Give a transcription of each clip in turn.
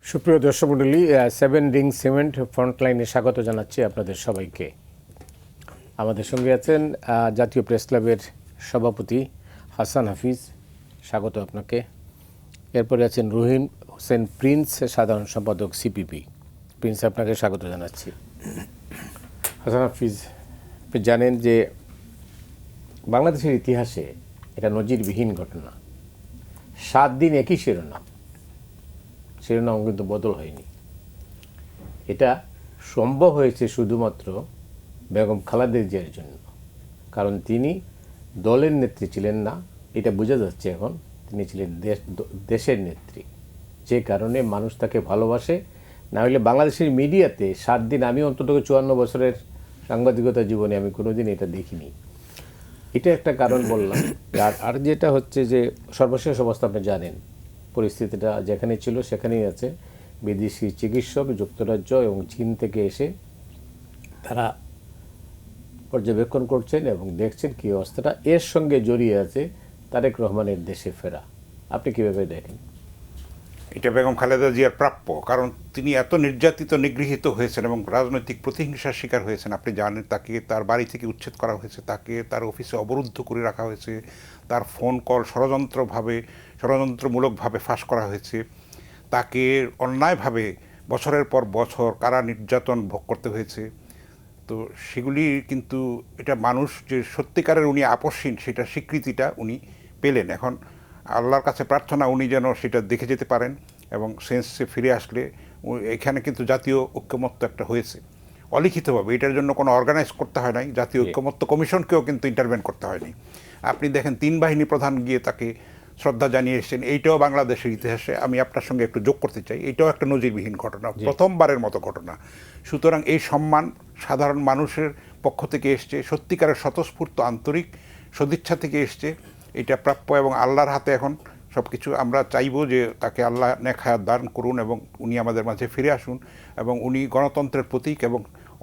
সুপ্রিয় দর্শক মণ্ডলী, সেভেন রিং সিমেন্ট ফ্রন্টলাইনে স্বাগত জানাচ্ছি আপনাদের সবাইকে। আমাদের সঙ্গে আছেন জাতীয় প্রেস ক্লাবের সভাপতি হাসান হাফিজ, স্বাগত আপনাকে। এরপরে আছেন রহিম হোসেন প্রিন্স, সাধারণ সম্পাদক সিপিপি। প্রিন্স, আপনাকে স্বাগত জানাচ্ছি। হাসান হাফিজ, আপনি জানেন যে বাংলাদেশের ইতিহাসে এটা নজিরবিহীন ঘটনা। 7 দিন একই শিরোনাম কিন্তু বদল হয়নি। এটা সম্ভব হয়েছে শুধুমাত্র বেগম খালেদা জিয়ার জন্য, কারণ তিনি দলের নেত্রী ছিলেন না, এটা বোঝা যাচ্ছে এখন। তিনি ছিলেন দেশের নেত্রী, যে কারণে মানুষ তাকে ভালোবাসে। না হলে বাংলাদেশের মিডিয়াতে 7 দিন, আমি অন্তত 54 বছরের সাংবাদিকতা জীবনে আমি কোনোদিন এটা দেখিনি। এটা একটা কারণ বললাম। আর যেটা হচ্ছে যে সর্বশেষ অবস্থা আপনি জানেন, পরিস্থিতিটা যেখানে ছিল সেখানেই আছে। বিদেশি চিকিৎসক যুক্তরাজ্য এবং চীন থেকে এসে তারা পর্যবেক্ষণ করছেন এবং দেখছেন কী অবস্থাটা। এর সঙ্গে জড়িয়ে আছে তারেক রহমানের দেশে ফেরা। আপনি কীভাবে দেখেন? এটা বেগম খালেদা জিয়ার প্রাপ্য, কারণ তিনি এত নির্যাতিত নিগৃহীত হয়েছেন এবং রাজনৈতিক প্রতিহিংসার শিকার হয়েছেন। আপনি জানেন, তাকে তার বাড়ি থেকে উচ্ছেদ করা হয়েছে, তাকে তার অফিসে অবরুদ্ধ করে রাখা হয়েছে, তার ফোন কল ষড়যন্ত্রমূলকভাবে ফাঁস করা হয়েছে, তাকে অন্যায়ভাবে বছরের পর বছর কারা নির্যাতন ভোগ করতে হয়েছে। তো সেগুলি কিন্তু এটা মানুষ যে সত্যিকারের উনি আপসহীন, সেটা স্বীকৃতিটা উনি পেলেন। এখন আল্লাহর কাছে প্রার্থনা উনি যেন সেটা দেখে যেতে পারেন এবং সেন্সে ফিরে আসলে। এখানে কিন্তু জাতীয় ঐক্যমত্য একটা হয়েছে অলিখিতভাবে, এটার জন্য কোনো অর্গানাইজ করতে হয় নাই। জাতীয় ঐক্যমত্য কমিশনকেও কিন্তু ইন্টারভেন করতে হয়নি। আপনি দেখেন 3 বাহিনী প্রধান গিয়ে তাকে শ্রদ্ধা জানিয়ে এসেছেন। এইটাও বাংলাদেশের ইতিহাসে, আমি আপনার সঙ্গে একটু যোগ করতে চাই, এইটাও একটা নজিরবিহীন ঘটনা, প্রথমবারের মতো ঘটনা। সুতরাং এই সম্মান সাধারণ মানুষের পক্ষ থেকে এসছে, সত্যিকারের স্বতঃস্ফূর্ত আন্তরিক সদিচ্ছা থেকে এসছে। এটা প্রাপ্য এবং আল্লাহর হাতে এখন সব কিছু। আমরা চাইব যে তাকে আল্লাহ নেক হায়াত দান করুন এবং উনি আমাদের মাঝে ফিরে আসুন। এবং উনি গণতন্ত্রের প্রতীক এবং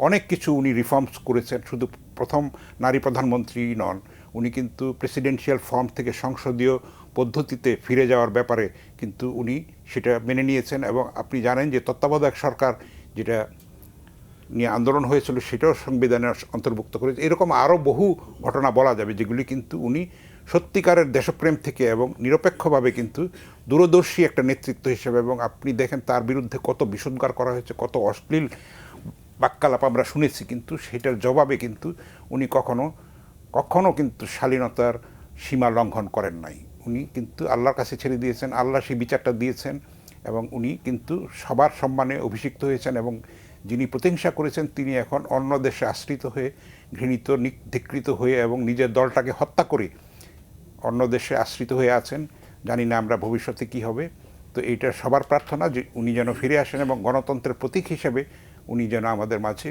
অনেক কিছু উনি রিফর্মস করেছেন। শুধু প্রথম নারী প্রধানমন্ত্রী নন, উনি কিন্তু প্রেসিডেন্সিয়াল ফর্ম থেকে সংসদীয় পদ্ধতিতে ফিরে যাওয়ার ব্যাপারে কিন্তু উনি সেটা মেনে নিয়েছেন। এবং আপনি জানেন যে তত্ত্বাবধায়ক সরকার যেটা নিয়ে আন্দোলন হয়েছিল সেটাও সংবিধানের অন্তর্ভুক্ত করেছে। এরকম আরও বহু ঘটনা বলা যাবে যেগুলি কিন্তু উনি সত্যিকারের দেশপ্রেম থেকে এবং নিরপেক্ষভাবে কিন্তু দূরদর্শী একটা নেতৃত্ব হিসেবে। এবং আপনি দেখেন তার বিরুদ্ধে কত বিষোদ্গার করা হয়েছে, কত অশ্লীল বাক্যালাপ আমরা শুনেছি, কিন্তু সেটার জবাবে কিন্তু উনি কখনো কিন্তু শালীনতার সীমা লঙ্ঘন করেন নাই। উনি কিন্তু আল্লাহর কাছে ছেড়ে দিয়েছেন, আল্লাহ সেই বিচারটা দিয়েছেন এবং উনি কিন্তু সবার সম্মানে অভিষিক্ত হয়েছেন। এবং যিনি প্রতিহিংসা করেছেন তিনি এখন অন্য দেশে আশ্রিত হয়ে, ঘৃণিত ধিকৃত হয়ে এবং নিজের দলটাকে হত্যা করে অন্য দেশে আশ্রিত হয়ে আছেন। জানি না আমরা ভবিষ্যতে কি হবে। তো এইটা সবার প্রার্থনা যে উনি যেন ফিরে আসেন এবং গণতন্ত্রের প্রতীক হিসেবে উনি যেন আমাদের মাঝে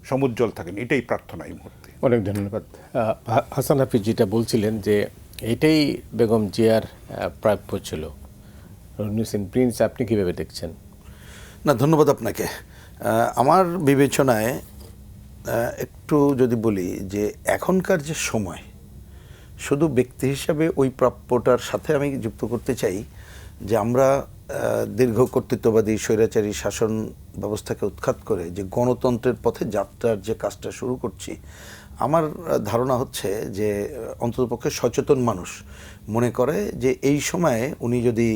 সমুজ্জ্বল থাকেন, এটাই প্রার্থনা এই মুহূর্তে। অনেক ধন্যবাদ। হাসান হাফিজ যেটা বলছিলেন যে এটাই বেগম জিয়ার প্রাপ্য ছিল। রহিম হোসেন প্রিন্স, আপনি কীভাবে দেখছেন? না, ধন্যবাদ আপনাকে। আমার বিবেচনায় একটু যদি বলি যে এখনকার যে সময়, শুধু ব্যক্তি হিসাবে ওই প্রাপ্যটার সাথে আমি যুক্ত করতে চাই যে আমরা দীর্ঘ কর্তৃত্ববাদী স্বৈরাচারী শাসন ব্যবস্থাকে উৎখাত করে যে গণতন্ত্রের পথে যাত্রার যে কাজটা শুরু করছি, আমার ধারণা হচ্ছে যে অন্ততপক্ষে সচেতন মানুষ মনে করে যে এই সময়ে উনি যদি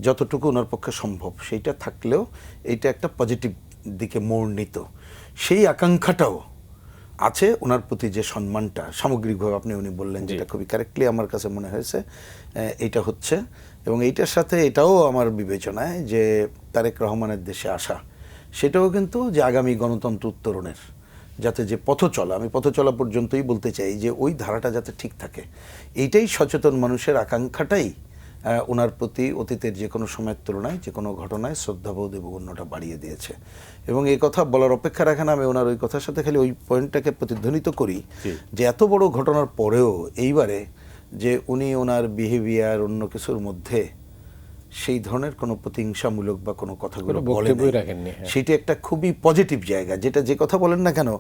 যতটুকু ওনার পক্ষে সম্ভব সেইটা থাকলেও এইটা একটা পজিটিভ দিকে মোড় নিত, সেই আকাঙ্ক্ষাটাও আছে। ওনার প্রতি যে সম্মানটা সামগ্রিকভাবে উনি বললেন, যেটা খুবই কারেক্টলি আমার কাছে মনে হয়েছে, এইটা হচ্ছে। এবং এইটার সাথে এটাও আমার বিবেচনায় যে তারেক রহমানের দেশে আসা, সেটাও কিন্তু যে আগামী গণতন্ত্র উত্তরণের যাতে যে পথচলা, আমি পথচলা পর্যন্তই বলতে চাই, যে ওই ধারাটা যাতে ঠিক থাকে, এইটাই সচেতন মানুষের আকাঙ্ক্ষাটাই ওনার প্রতি অতীতের যে কোনো সময়ের তুলনায় যে কোনো ঘটনায় শ্রদ্ধাবোধ এবং অন্যটা বাড়িয়ে দিয়েছে। এবং এই কথা বলার অপেক্ষা রাখে না, আমি ওনার ওই কথার সাথে খালি ওই পয়েন্টটাকে প্রতিধ্বনিত করি যে এত বড় ঘটনার পরেও এইবারে যে উনি ওনার বিহেভিয়ার অন্য কিছুর মধ্যে সেই ধরনের কোনো প্রতিহিংসামূলক বা কোনো কথাগুলো বলেননি, সেটি একটা খুবই পজিটিভ জায়গা। যেটা যে কথা বলেন না কেন,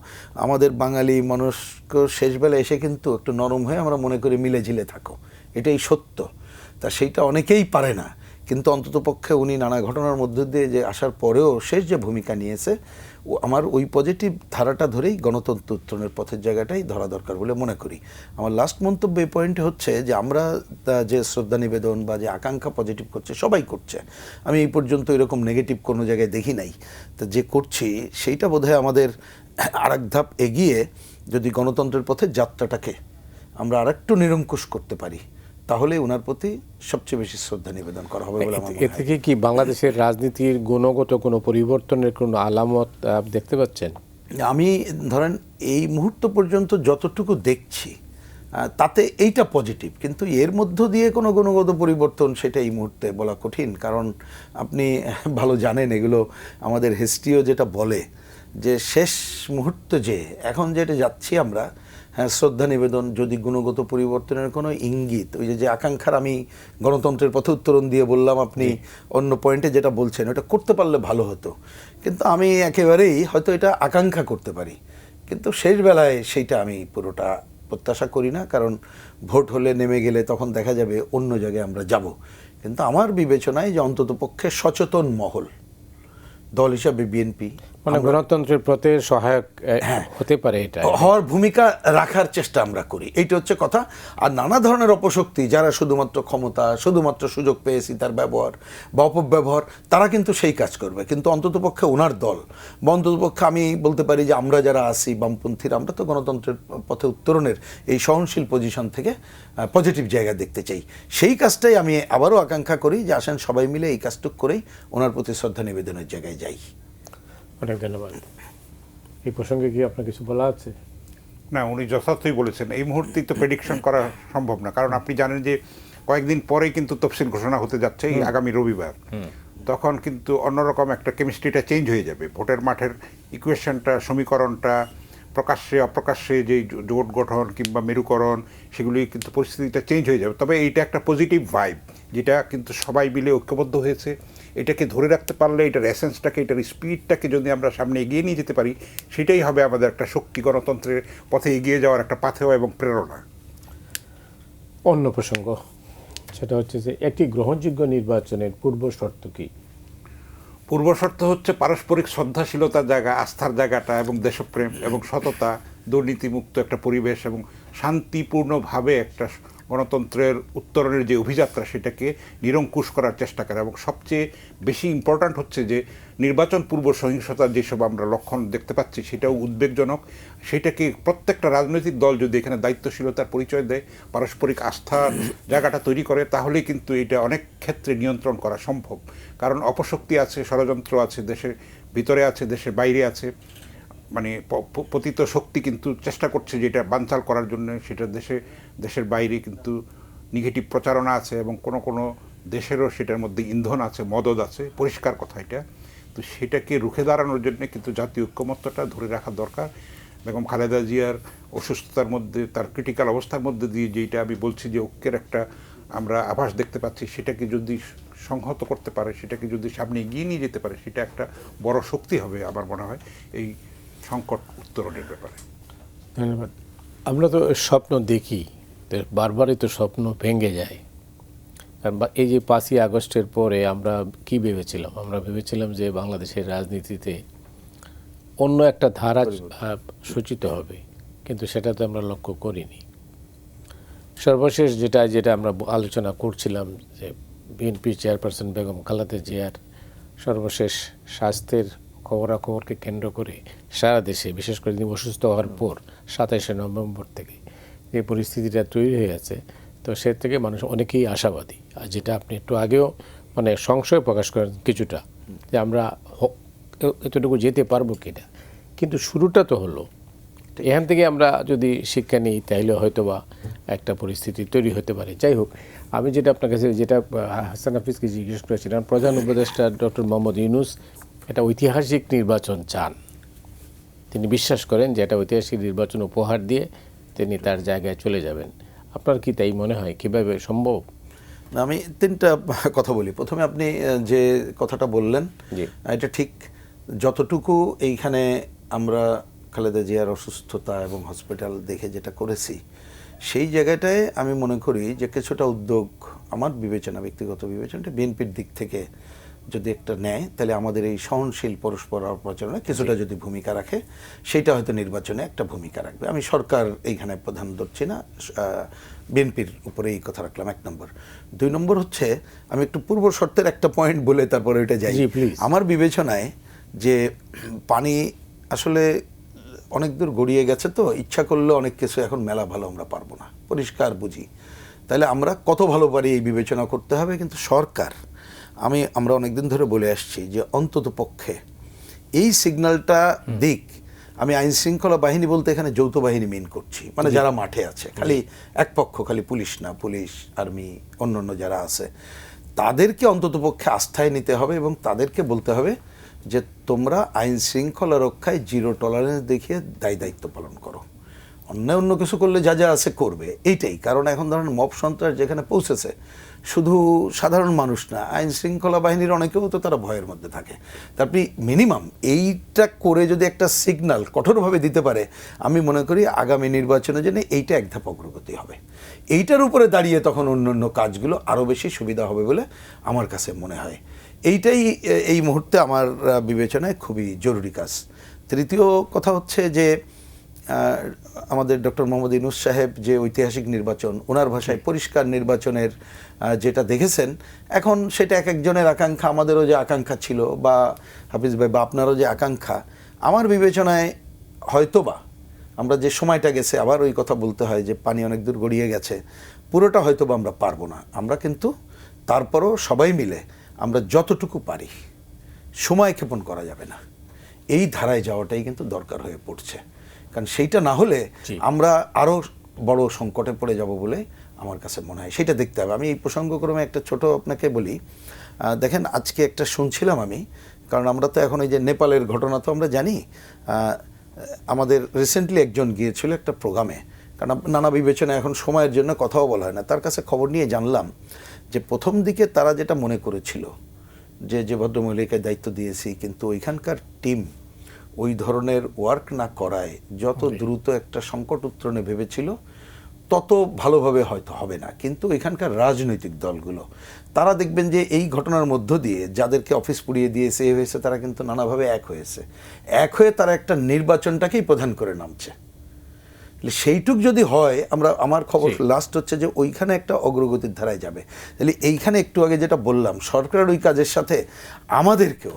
আমাদের বাঙালি মানুষকে শেষবেলা এসে কিন্তু একটু নরম হয়ে আমরা মনে করি মিলে ঝিলে থাকো, এটাই সত্য। তা সেইটা অনেকেই পারে না, কিন্তু অন্ততপক্ষে উনি নানা ঘটনার মধ্যে দিয়ে যে আসার পরেও শেষ যে ভূমিকা নিয়েছে, আমার ওই পজিটিভ ধারাটা ধরেই গণতন্ত্র উত্তরণের পথের জায়গাটাই ধরা দরকার বলে মনে করি। আমার লাস্ট মন্তব্য এই পয়েন্টে হচ্ছে যে আমরা যে শ্রদ্ধা নিবেদন বা যে আকাঙ্ক্ষা পজিটিভ করছে সবাই করছে, আমি এই পর্যন্ত এরকম নেগেটিভ কোনো জায়গায় দেখি নাই। তো যে করছি সেইটা বোধহয় আমাদের আরেক ধাপ এগিয়ে যদি গণতন্ত্রের পথে যাত্রাটাকে আমরা আরেকটু নিরঙ্কুশ করতে পারি, তাহলে ওনার প্রতি সবচেয়ে বেশি শ্রদ্ধা নিবেদন করা হবে বলে আমার মনে এ হয়। থেকে কি বাংলাদেশের রাজনীতির গুণগত কোনো পরিবর্তনের কোনো আলামত দেখতে পাচ্ছেন? আমি ধরেন এই মুহূর্ত পর্যন্ত যতটুকু দেখছি তাতে এইটা পজিটিভ, কিন্তু এর মধ্য দিয়ে কোনো গুণগত পরিবর্তন সেটা এই মুহূর্তে বলা কঠিন। কারণ আপনি ভালো জানেন এগুলো আমাদের হিস্ট্রিও যেটা বলে যে শেষ মুহূর্তে যে এখন যেটা যাচ্ছি আমরা, হ্যাঁ, শ্রদ্ধা নিবেদন যদি গুণগত পরিবর্তনের কোনো ইঙ্গিত, ওই যে আকাঙ্ক্ষার আমি গণতন্ত্রের পথে উত্তরণ দিয়ে বললাম, আপনি অন্য পয়েন্টে যেটা বলছেন ওটা করতে পারলে ভালো হতো, কিন্তু আমি একেবারেই হয়তো এটা আকাঙ্ক্ষা করতে পারি, কিন্তু শেষ বেলায় সেইটা আমি পুরোটা প্রত্যাশা করি না। কারণ ভোট হলে নেমে গেলে তখন দেখা যাবে অন্য জায়গায় আমরা যাব। কিন্তু আমার বিবেচনায় যে অন্তত পক্ষে সচেতন মহল দল হিসাবে বিএনপি মানে গণতন্ত্রের পথে সহায়ক হতে পারে, এটা হওয়ার ভূমিকা রাখার চেষ্টা আমরা করি, এইটা হচ্ছে কথা। আর নানা ধরনের অপশক্তি যারা শুধুমাত্র ক্ষমতা, শুধুমাত্র সুযোগ পেয়েছি তার ব্যবহার বা অপব্যবহার, তারা কিন্তু সেই কাজ করবে। কিন্তু অন্ততপক্ষে ওনার দল বা অন্ততপক্ষে আমি বলতে পারি যে আমরা যারা আছি বামপন্থীরা, আমরা তো গণতন্ত্রের পথে উত্তরণের এই সহনশীল পজিশন থেকে পজিটিভ জায়গা দেখতে চাই। সেই কাজটাই আমি আবারও আকাঙ্ক্ষা করি যে আসেন সবাই মিলে এই কাজটুক করেই ওনার প্রতি শ্রদ্ধা নিবেদনের জায়গায় যাই। অনেক ধন্যবাদ। এই প্রসঙ্গে কি আপনার কিছু বলা আছে? না, উনি যথার্থই বলেছেন। এই মুহূর্তেই তো প্রেডিকশন করা সম্ভব না, কারণ আপনি জানেন যে কয়েকদিন পরেই কিন্তু তফসিল ঘোষণা হতে যাচ্ছে এই আগামী রবিবার। তখন কিন্তু অন্যরকম একটা কেমিস্ট্রিটা চেঞ্জ হয়ে যাবে। ভোটের মাঠের ইকুয়েশনটা, সমীকরণটা, প্রকাশ্যে অপ্রকাশ্যে যে জোট গঠন কিংবা মেরুকরণ, সেগুলি কিন্তু পরিস্থিতিটা চেঞ্জ হয়ে যাবে। তবে এইটা একটা পজিটিভ ভাইব, যেটা কিন্তু সবাই মিলে ঐক্যবদ্ধ হয়েছে। এটাকে ধরে রাখতে পারলে, এটার এসেন্সটাকে, এটার স্পিরিটটাকে যদি আমরা সামনে এগিয়ে নিয়ে যেতে পারি, সেটাই হবে আমাদের একটা শক্তি, গণতন্ত্রের পথে এগিয়ে যাওয়ার একটা পাথেয় এবং প্রেরণা। অন্য প্রসঙ্গ, সেটা হচ্ছে যে একটি গ্রহণযোগ্য নির্বাচনের পূর্ব শর্ত কি? পূর্বশর্ত হচ্ছে পারস্পরিক শ্রদ্ধাশীলতার জায়গা, আস্থার জায়গাটা, এবং দেশপ্রেম এবং সততা, দুর্নীতিমুক্ত একটা পরিবেশ এবং শান্তিপূর্ণভাবে একটা গণতন্ত্রের উত্তরণের যে অভিযাত্রা, সেটাকে নিরঙ্কুশ করার চেষ্টা করে। এবং সবচেয়ে বেশি ইম্পর্ট্যান্ট হচ্ছে যে নির্বাচন পূর্ব সহিংসতার যেসব আমরা লক্ষণ দেখতে পাচ্ছি, সেটাও উদ্বেগজনক। সেটাকে প্রত্যেকটা রাজনৈতিক দল যদি এখানে দায়িত্বশীলতার পরিচয় দেয়, পারস্পরিক আস্থার জায়গাটা তৈরি করে, তাহলেই কিন্তু এটা অনেক ক্ষেত্রে নিয়ন্ত্রণ করা সম্ভব। কারণ অপশক্তি আছে, ষড়যন্ত্র আছে, দেশের ভিতরে আছে, দেশের বাইরে আছে। মানে পতিত শক্তি কিন্তু চেষ্টা করছে যেটা বানচাল করার জন্য, সেটা দেশের বাইরে কিন্তু নেগেটিভ প্রচারণা আছে, এবং কোনো দেশেরও সেটার মধ্যে ইন্ধন আছে, মদদ আছে, পরিষ্কার কথা এটা। তো সেটাকে রুখে দাঁড়ানোর জন্য কিন্তু জাতীয় ঐক্যমত্যটা ধরে রাখা দরকার। বেগম খালেদা জিয়ার অসুস্থতার মধ্যে, তার ক্রিটিক্যাল অবস্থার মধ্যে দিয়ে যেটা আমি বলছি যে ঐক্যের একটা আমরা আভাস দেখতে পাচ্ছি, সেটাকে যদি সংহত করতে পারে, সেটাকে যদি সামনে এগিয়ে নিয়ে যেতে পারে, সেটা একটা বড় শক্তি হবে আমার মনে হয় এই সংকট উত্তরণের ব্যাপারে। ধন্যবাদ। আমরা তো স্বপ্ন দেখি, বারবারই তো স্বপ্ন ভেঙে যায়। আর এই যে 5ই আগস্টের পরে আমরা কি ভেবেছিলাম? আমরা ভেবেছিলাম যে বাংলাদেশের রাজনীতিতে অন্য একটা ধারা সূচিত হবে, কিন্তু সেটা তো আমরা লক্ষ্য করিনি। সর্বশেষ যেটা আমরা আলোচনা করছিলাম যে বিএনপি চেয়ারপারসন বেগম খালেদা জিয়ার সর্বশেষ স্বাস্থ্যের খবরাখবরকে কেন্দ্র করে সারা দেশে, বিশেষ করে তিনি অসুস্থ হওয়ার পর 27শে নভেম্বর থেকে যে পরিস্থিতিটা তৈরি হয়ে গেছে, তো সে থেকে মানুষ অনেকেই আশাবাদী। আর যেটা আপনি একটু আগেও মানে সংশয় প্রকাশ করেন কিছুটা, যে আমরা এতটুকু যেতে পারবো কিনা। কিন্তু শুরুটা তো হলো, এখান থেকে আমরা যদি শিক্ষা নিই তাহলে হয়তো বা একটা পরিস্থিতি তৈরি হতে পারে। যাই হোক, আমি যেটা আপনার কাছে হাসান হাফিজকে জিজ্ঞেস করেছিলাম, প্রধান উপদেষ্টা ডক্টর মোহাম্মদ ইউনূস একটা ঐতিহাসিক নির্বাচন চান। তিনি বিশ্বাস করেন যে একটা ঐতিহাসিক নির্বাচন উপহার দিয়ে তিনি তার জায়গায় চলে যাবেন। আপনার কি তাই মনে হয়? কীভাবে সম্ভব? আমি 3টা কথা বলি। প্রথমে আপনি যে কথাটা বললেন, এটা ঠিক। যতটুকু এইখানে আমরা খালেদা জিয়ার অসুস্থতা এবং হসপিটাল দেখে যেটা করেছি, সেই জায়গাটায় আমি মনে করি যে কিছুটা উদ্যোগ আমার বিবেচনা, ব্যক্তিগত বিবেচনাটা বিএনপির দিক থেকে যদি একটা নেয়, তাহলে আমাদের এই সহনশীল পরস্পর প্রচারণা কিছুটা যদি ভূমিকা রাখে, সেটা হয়তো নির্বাচনে একটা ভূমিকা রাখবে। আমি সরকার এইখানে প্রধান ধরছি না, বিএনপির উপরে এই কথা রাখলাম 1 নম্বর। 2 নম্বর হচ্ছে, আমি একটু পূর্ব শর্তের একটা পয়েন্ট বলে তারপরে ওইটা যাই। জি, please। আমার বিবেচনায় যে পানি আসলে অনেক দূর গড়িয়ে গেছে, তো ইচ্ছা করলে অনেক কিছু এখন মেলা ভালো আমরা পারবো না, পরিষ্কার বুঝি। তাহলে আমরা কত ভালো পারি এই বিবেচনা করতে হবে। কিন্তু সরকার, আমরা অনেকদিন ধরে বলে আসছি যে অন্তত পক্ষে এই সিগন্যালটা দিক। আমি আইন শৃঙ্খলা বাহিনী বলতে এখানে যৌথ বাহিনী মিন করছি, মানে যারা মাঠে আছে, খালি এক পক্ষ, খালি পুলিশ না, পুলিশ, আর্মি, অন্যান্য যারা আছে, তাদেরকে অন্তত পক্ষে আস্থায় নিতে হবে এবং তাদেরকে বলতে হবে যে তোমরা আইন শৃঙ্খলা রক্ষায় জিরো টলারেন্স দেখিয়ে দায়িত্ব পালন করো। অন্য কিছু করলে যা যা আছে করবে, এইটাই। কারণ এখন ধরেন মব সন্ত্রাস যেখানে পৌঁছেছে, শুধু সাধারণ মানুষ না, আইন শৃঙ্খলা বাহিনীর অনেকেও তো তারা ভয়ের মধ্যে থাকে। তারপরে মিনিমাম এইটা করে যদি একটা সিগন্যাল কঠোরভাবে দিতে পারে, আমি মনে করি আগামী নির্বাচনের জন্য এইটা এক ধাপ অগ্রগতি হবে। এইটার উপরে দাঁড়িয়ে তখন অন্য কাজগুলো আরও বেশি সুবিধা হবে বলে আমার কাছে মনে হয়। এইটাই এই মুহূর্তে আমার বিবেচনায় খুবই জরুরি কাজ। তৃতীয় কথা হচ্ছে যে আমাদের ডক্টর মোহাম্মদ ইউনূস সাহেব যে ঐতিহাসিক নির্বাচন, ওনার ভাষায় পরিষ্কার নির্বাচনের যেটা দেখেছেন, এখন সেটা এক একজনের আকাঙ্ক্ষা, আমাদেরও যে আকাঙ্ক্ষা ছিল, বা হাফিজ ভাই বা আপনারও যে আকাঙ্ক্ষা, আমার বিবেচনায় হয়তোবা আমরা যে সময়টা গেছে, আবার ওই কথা বলতে হয় যে পানি অনেক দূর গড়িয়ে গেছে, পুরোটা হয়তোবা আমরা পারবো না। আমরা কিন্তু তারপরও সবাই মিলে আমরা যতটুকু পারি, সময় ক্ষেপণ করা যাবে না, এই ধারায় যাওয়াটাই কিন্তু দরকার হয়ে পড়ছে। কারণ সেইটা না হলে আমরা আরও বড় সংকটে পড়ে যাব বলে আমার কাছে মনে হয়, সেটা দেখতে হবে। আমি এই প্রসঙ্গক্রমে একটা ছোট আপনাকে বলি। দেখেন, আজকে একটা শুনছিলাম আমি, কারণ আমরা তো এখন এই যে নেপালের ঘটনা তো আমরা জানি, আমাদের রিসেন্টলি একজন গিয়েছিল একটা প্রোগ্রামে, কারণ নানা বিবেচনা এখন সময়ের জন্য কথাও বলা হয় না, তার কাছে খবর নিয়ে জানলাম যে প্রথম দিকে তারা যেটা মনে করেছিল যে ভদ্রমহিলাকে দায়িত্ব দিয়েছি, কিন্তু ওইখানকার টিম ওই ধরনের ওয়ার্ক না করায় যত দ্রুত একটা সংকট উত্তরণে ভেবেছিল, তত ভালোভাবে হয়তো হবে না। কিন্তু এখানকার রাজনৈতিক দলগুলো, তারা দেখবেন যে এই ঘটনার মধ্য দিয়ে যাদেরকে অফিস পুড়িয়ে দিয়েছে, এ হয়েছে, তারা কিন্তু নানাভাবে এক হয়ে তারা একটা নির্বাচনটাকেই প্রধান করে নামছে। সেইটুক যদি হয়, আমার খবর লাস্ট হচ্ছে যে ওইখানে একটা অগ্রগতির ধারায় যাবে। তাহলে এইখানে একটু আগে যেটা বললাম, সরকারের ওই কাজের সাথে আমাদেরকেও,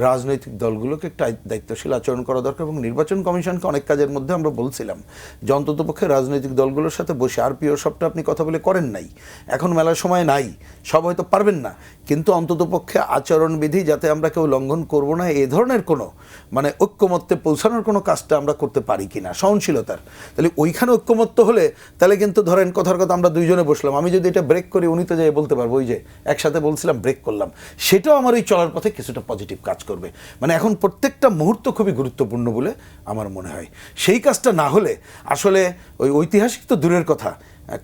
রাজনৈতিক দলগুলোকে একটা দায়িত্বশীল আচরণ করা দরকার। এবং নির্বাচন কমিশনকে অনেক কাজের মধ্যে আমরা বলছিলাম যে অন্ততপক্ষে রাজনৈতিক দলগুলোর সাথে বসে, আরপিও সবটা আপনি কথা বলে করেন নাই, এখন মেলার সময় নাই, সব হয়তো পারবেন না, কিন্তু অন্ততপক্ষে আচরণবিধি যাতে আমরা কেউ লঙ্ঘন করব না, এ ধরনের কোনো মানে ঐক্যমত্যে পৌঁছানোর কোনো কাজটা আমরা করতে পারি কিনা, সহনশীলতার। তাহলে ওইখানে ঐক্যমত্য হলে, তাহলে কিন্তু ধরেন কথার কথা আমরা দুইজনে বসলাম, আমি যদি এটা ব্রেক করি, উনি তো যাই বলতে পারবো ওই যে একসাথে বলছিলাম ব্রেক করলাম, সেটাও আমার এই চলার পথে কিছুটা পজিটিভ কাজ করবে। মানে এখন প্রত্যেকটা মুহূর্ত খুবই গুরুত্বপূর্ণ বলে আমার মনে হয়। সেই কাজটা না হলে আসলে ওই ঐতিহাসিক তো দূরের কথা,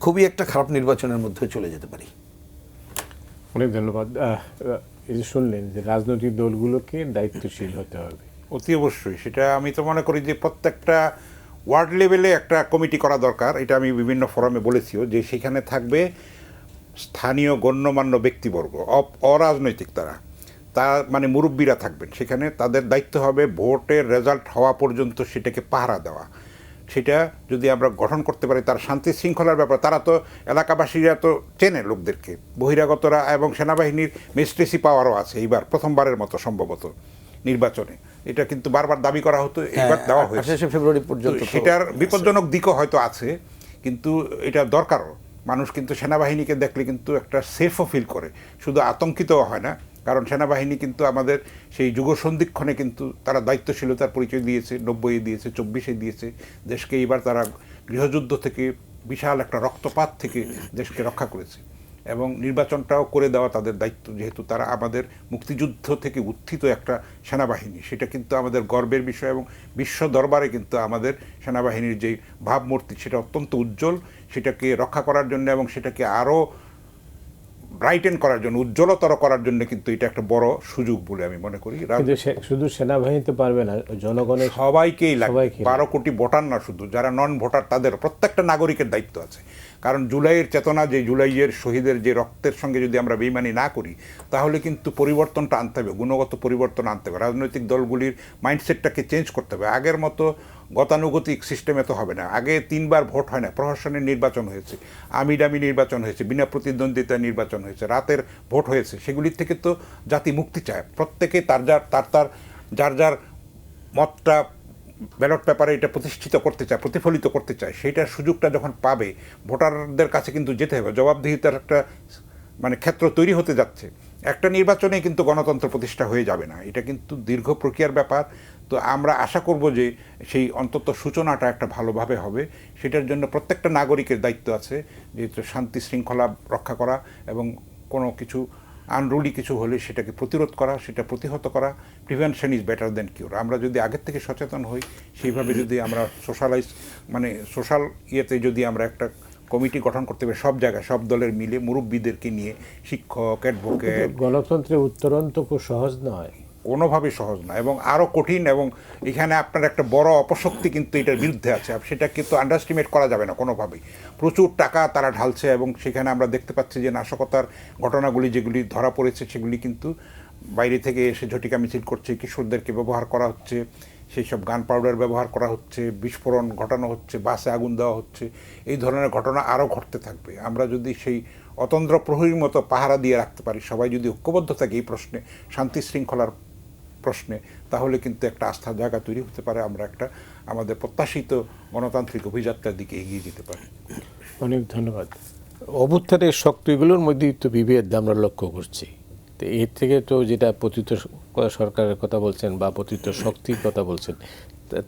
খুবই একটা খারাপ নির্বাচনের মধ্যে চলে যেতে পারি। অনেক ধন্যবাদ। এই যে শুনলেন যে রাজনৈতিক দলগুলোকে দায়িত্বশীল হতে হবে, অতি অবশ্যই। সেটা আমি তো মনে করি যে প্রত্যেকটা ওয়ার্ড লেভেলে একটা কমিটি করা দরকার। এটা আমি বিভিন্ন ফোরামে বলেছিও যে সেখানে থাকবে স্থানীয় গণ্যমান্য ব্যক্তিবর্গ, অরাজনৈতিক, তা মানে মুরব্বীরা থাকবেন সেখানে। তাদের দায়িত্ব হবে ভোটের রেজাল্ট হওয়া পর্যন্ত সেটাকে পাহারা দেওয়া। সেটা যদি আমরা গঠন করতে পারি, তার শান্তি শৃঙ্খলার ব্যাপার, তারা তো এলাকাবাসীরা তো চেনে লোকদেরকে, বহিরাগতরা, এবং সেনাবাহিনীর ম্যাজিস্ট্রেসি পাওয়ারও আছে এইবার প্রথমবারের মতো সম্ভবত নির্বাচনে। এটা কিন্তু বারবার দাবি করা হতো, এবার দেওয়া হয়েছে 28 ফেব্রুয়ারি পর্যন্ত। সেটার বিপজ্জনক দিকও হয়তো আছে, কিন্তু এটা দরকারও। মানুষ কিন্তু সেনাবাহিনীকে দেখলে কিন্তু একটা সেফও ফিল করে, শুধু আতঙ্কিতও হয় না। কারণ সেনাবাহিনী কিন্তু আমাদের সেই যুগসন্ধিক্ষণে কিন্তু তারা দায়িত্বশীলতার পরিচয় দিয়েছে, 90-এ দিয়েছে, 24-এ দিয়েছে দেশকে। এইবার তারা গৃহযুদ্ধ থেকে, বিশাল একটা রক্তপাত থেকে দেশকে রক্ষা করেছে, এবং নির্বাচনটাও করে দেওয়া তাদের দায়িত্ব, যেহেতু তারা আমাদের মুক্তিযুদ্ধ থেকে উত্থিত একটা সেনাবাহিনী। সেটা কিন্তু আমাদের গর্বের বিষয়, এবং বিশ্ব দরবারে কিন্তু আমাদের সেনাবাহিনীর যে ভাবমূর্তি, সেটা অত্যন্ত উজ্জ্বল। সেটাকে রক্ষা করার জন্য এবং সেটাকে আরও ব্রাইটেন করার জন্য, উজ্জ্বলতর করার জন্য কিন্তু এটা একটা বড় সুযোগ বলে আমি মনে করি। কিন্তু শুধু সেনাবাহিনীতে পারবে না, জনগণের সবাইকেই লাগবে, সবাইকেই 12 কোটি ভোটার না শুধু, যারা নন ভোটার তাদের প্রত্যেকটা নাগরিকের দায়িত্ব আছে। কারণ জুলাইয়ের চেতনা, যে জুলাইয়ের শহীদের যে রক্তের সঙ্গে যদি আমরা বেইমানি না করি, তাহলে কিন্তু পরিবর্তনটা আনতে হবে, গুণগত পরিবর্তন আনতে হবে। রাজনৈতিক দলগুলির মাইন্ডসেটটাকে চেঞ্জ করতে হবে। আগের মতো গতানুগতিক সিস্টেমে তো হবে না। আগে 3 বার ভোট হয় না, প্রশাসনের নির্বাচন হয়েছে, আমিডামি নির্বাচন হয়েছে, বিনা প্রতিদ্বন্দ্বিতা নির্বাচন হয়েছে, রাতের ভোট হয়েছে। সেগুলির থেকে তো জাতি মুক্তি চায়। প্রত্যেকে যার যার মতটা ব্যালট পেপারে এটা প্রতিষ্ঠিত করতে চায়, প্রতিফলিত করতে চায়। সেইটার সুযোগটা যখন পাবে, ভোটারদের কাছে কিন্তু যেতে হবে। জবাবদিহিতার একটা ক্ষেত্র তৈরি হতে যাচ্ছে। একটা নির্বাচনে কিন্তু গণতন্ত্র প্রতিষ্ঠা হয়ে যাবে না, এটা কিন্তু দীর্ঘ প্রক্রিয়ার ব্যাপার। তো আমরা আশা করব যে সেই অন্তত সূচনাটা একটা ভালোভাবে হবে। সেটার জন্য প্রত্যেকটা নাগরিকের দায়িত্ব আছে, যেহেতু শান্তি শৃঙ্খলা রক্ষা করা এবং কোনো কিছু আনরুলি কিছু হলে সেটাকে প্রতিরোধ করা, সেটা প্রতিহত করা। Prevention is better than cure. আমরা যদি আগের থেকে সচেতন হই, সেইভাবে যদি আমরা সোশ্যাল ইয়েতে যদি আমরা একটা কমিটি গঠন করতে হবে, সব জায়গায় সব দলের মিলে, মুরব্বীদেরকে নিয়ে, শিক্ষক, অ্যাডভোকেট। গণতন্ত্রের উত্তরণ তো খুব সহজ নয়, কোনোভাবেই সহজ না, এবং আরও কঠিন। এবং এখানে আপনার একটা বড় অপশক্তি কিন্তু এটার বিরুদ্ধে আছে, সেটাকে তো আন্ডারস্টিমেট করা যাবে না কোনোভাবেই। প্রচুর টাকা তারা ঢালছে, এবং সেখানে আমরা দেখতে পাচ্ছি যে নাশকতার ঘটনাগুলি যেগুলি ধরা পড়েছে, সেগুলি কিন্তু বাইরে থেকে এসে ঝটিকা মিছিল করছে, কিশোরদেরকে ব্যবহার করা হচ্ছে, সেই সব গান পাউডার ব্যবহার করা হচ্ছে, বিস্ফোরণ ঘটানো হচ্ছে, বাসে আগুন দেওয়া হচ্ছে। এই ধরনের ঘটনা আরও ঘটতে থাকবে। আমরা যদি সেই অতন্দ্র প্রহরীর মতো পাহারা দিয়ে রাখতে পারি, সবাই যদি ঐক্যবদ্ধ থাকে এই প্রশ্নে, শান্তি শৃঙ্খলার প্রশ্নে, তাহলে কিন্তু একটা আস্থার জায়গা তৈরি হতে পারে। আমরা একটা আমাদের প্রত্যাশিত গণতান্ত্রিক অভিযাত্রার দিকে এগিয়ে যেতে পারি। অনেক ধন্যবাদ। অভ্যুত্থানের শক্তিগুলোর মধ্যেই তো বিভেদ আমরা লক্ষ্য করছি। তো এর থেকে তো যেটা পতিত সরকারের কথা বলছেন বা পতিত শক্তির কথা বলছেন,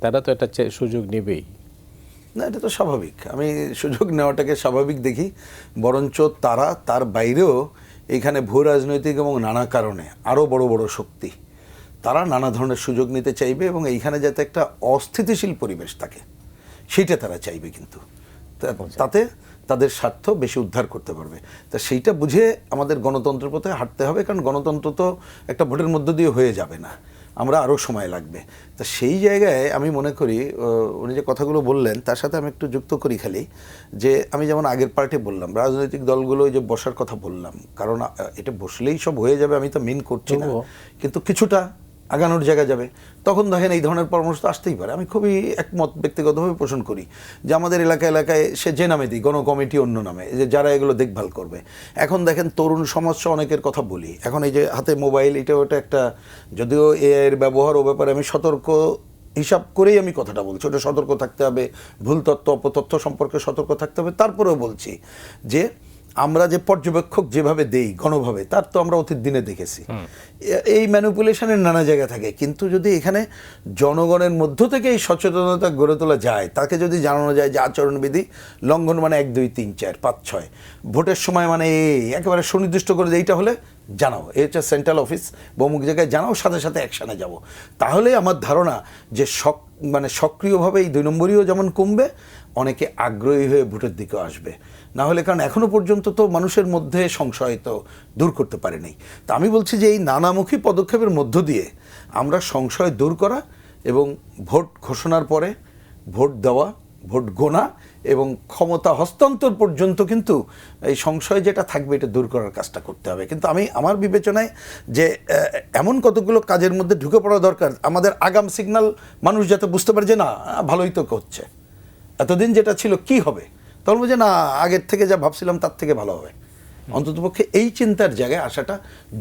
তারা তো একটা সুযোগ নেবেই। না, এটা তো স্বাভাবিক। আমি সুযোগ নেওয়াটাকে স্বাভাবিক দেখি। বরঞ্চ তারা তার বাইরেও এখানে ভূ রাজনৈতিক এবং নানা কারণে আরও বড় বড় শক্তি, তারা নানা ধরনের সুযোগ নিতে চাইবে, এবং এইখানে যাতে একটা অস্থিতিশীল পরিবেশ থাকে সেইটা তারা চাইবে। কিন্তু তাতে তাদের স্বার্থ বেশি উদ্ধার করতে পারবে। তা সেইটা বুঝে আমাদের গণতন্ত্রের পথে হাঁটতে হবে, কারণ গণতন্ত্র তো একটা ভোটের মধ্য দিয়ে হয়ে যাবে না, আমরা আরও সময় লাগবে। তা সেই জায়গায় আমি মনে করি উনি যে কথাগুলো বললেন তার সাথে আমি একটু যুক্ত করি খালি, যে আমি যেমন আগের পার্টি বললাম, রাজনৈতিক দলগুলো যে বসার কথা বললাম, কারণ এটা বসলেই সব হয়ে যাবে আমি তো মিন করছি না, কিন্তু কিছুটা আগানোর জায়গা যাবে। তখন দেখেন এই ধরনের পরামর্শ তো আসতেই পারে। আমি খুবই একমত ব্যক্তিগতভাবে পোষণ করি যে আমাদের এলাকায় সে যে নামে দিই, গণ কমিটি অন্য নামে, যে যারা এগুলো দেখভাল করবে। এখন দেখেন তরুণ সমাজ অনেকের কথা বলি, এখন এই যে হাতে মোবাইল, এটা ওটা একটা, যদিও এআইয়ের ব্যবহার ও ব্যাপারে আমি সতর্ক হিসাব করেই আমি কথাটা বলছি, ওটা সতর্ক থাকতে হবে, ভুল তথ্য অপতথ্য সম্পর্কে সতর্ক থাকতে হবে। তারপরেও বলছি যে আমরা যে পর্যবেক্ষক যেভাবে দেই গণভাবে, তার তো আমরা অতীত দিনে দেখেছি এই ম্যানিপুলেশনের নানা জায়গা থাকে। কিন্তু যদি এখানে জনগণের মধ্য থেকে এই সচেতনতা গড়ে তোলা যায়, তাকে যদি জানানো যায় যে আচরণবিধি লঙ্ঘন 1, 2, 3, 4, 5, 6, ভোটের সময় একেবারে সুনির্দিষ্ট করে যে এইটা হলে জানাও, এই হচ্ছে সেন্ট্রাল অফিস বা অমুক জায়গায় জানাও, সাথে সাথে অ্যাকশানে যাব, তাহলে আমার ধারণা যে সক্রিয়ভাবে এই 2 নম্বরীও যেমন কমবে, অনেকে আগ্রহী হয়ে ভোটের দিকেও আসবে। না হলে, কারণ এখনও পর্যন্ত তো মানুষের মধ্যে সংশয় তো দূর করতে পারেনি। তা আমি বলছি যে এই নানামুখী পদক্ষেপের মধ্য দিয়ে আমরা সংশয় দূর করা এবং ভোট ঘোষণার পরে ভোট দেওয়া, ভোট গোনা এবং ক্ষমতা হস্তান্তর পর্যন্ত কিন্তু এই সংশয় যেটা থাকবে এটা দূর করার কাজটা করতে হবে। কিন্তু আমার বিবেচনায় যে এমন কতগুলো কাজের মধ্যে ঢুকে পড়া দরকার, আমাদের আগাম সিগন্যাল মানুষ যাতে বুঝতে পারে যে না, ভালোই তো হচ্ছে, এতদিন যেটা ছিল কি হবে, তখন বলছে না, আগের থেকে যা ভাবছিলাম তার থেকে ভালো হবে। অন্ততপক্ষে এই চিন্তার জায়গায় আসাটা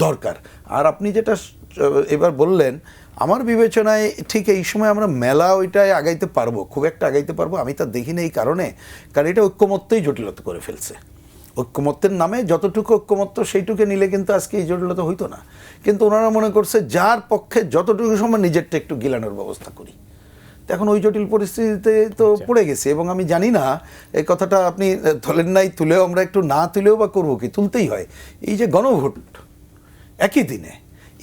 দরকার। আর আপনি যেটা এবার বললেন, আমার বিবেচনায় ঠিক এই সময় আমরা মেলা ওইটায় আগাইতে পারবো, খুব একটা আগাইতে পারবো আমি তা দেখি না। এই কারণ এটা ঐক্যমত্যই জটিলতা করে ফেলছে। ঐক্যমত্যের নামে যতটুকু ঐক্যমত্য সেইটুকু নিলে কিন্তু আজকে এই জটিলতা হইতো না। কিন্তু ওনারা মনে করছে যার পক্ষে যতটুকু সময় নিজেরটা একটু গিলানোর ব্যবস্থা করি। এখন ওই জটিল পরিস্থিতিতে তো পড়ে গেছে, এবং আমি জানি না এই কথাটা আপনি তোলেন নাই, তুলেও আমরা একটু না তুলেও বা করবো কি, তুলতেই হয়। এই যে গণভোট একই দিনে,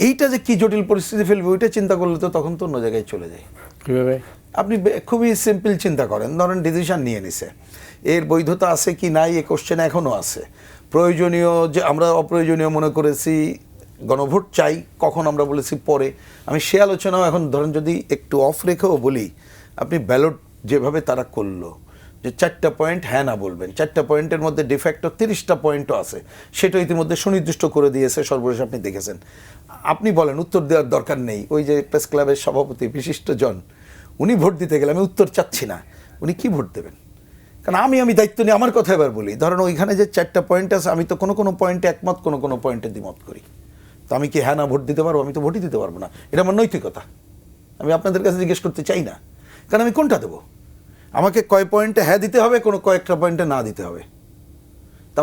এইটা যে কি জটিল পরিস্থিতি ফেলবে, ওইটা চিন্তা করলে তো তখন তো অন্য জায়গায় চলে যায়। কীভাবে? আপনি খুবই সিম্পল চিন্তা করেন, ধরেন ডিসিশন নিয়ে নিছে, এর বৈধতা আছে কি নাই এ কোশ্চেন এখনও আছে, প্রয়োজনীয় যে আমরা অপ্রয়োজনীয় মনে করেছি গণভোট চাই, কখন আমরা বলেছি পরে। আমি সে আলোচনাও এখন ধরেন যদি একটু অফ রেখেও বলি, আপনি ব্যালট যেভাবে তারা করলো যে 4টা পয়েন্ট হ্যাঁ না বলবেন, 4টা পয়েন্টের মধ্যে ডিফ্যাক্টো 30টা পয়েন্টও আছে, সেটা ইতিমধ্যে সুনির্দিষ্ট করে দিয়েছে সর্বশেষ আপনি দেখেছেন। আপনি বলেন উত্তর দেওয়ার দরকার নেই, ওই যে প্রেস ক্লাবের সভাপতি বিশিষ্ট জন উনি ভোট দিতে গেলে আমি উত্তর চাচ্ছি না, উনি কি ভোট দেবেন? কারণ আমি দায়িত্ব নিয়ে আমার কথা এবার বলি, ধরেন ওইখানে যে 4টা পয়েন্ট আছে, আমি তো কোনো পয়েন্টে একমত, কোনো পয়েন্টে দ্বিমত করি। তো আমি কি হ্যাঁ না ভোট দিতে পারবো? আমি তো ভোটই দিতে পারবো না, এটা আমার নৈতিকতা। আমি আপনাদের কাছে জিজ্ঞেস করতে চাই না, কারণ আমি কোনটা দেবো? আমাকে কয় পয়েন্টে হ্যাঁ দিতে হবে, কয়েকটা পয়েন্টে না দিতে হবে। তা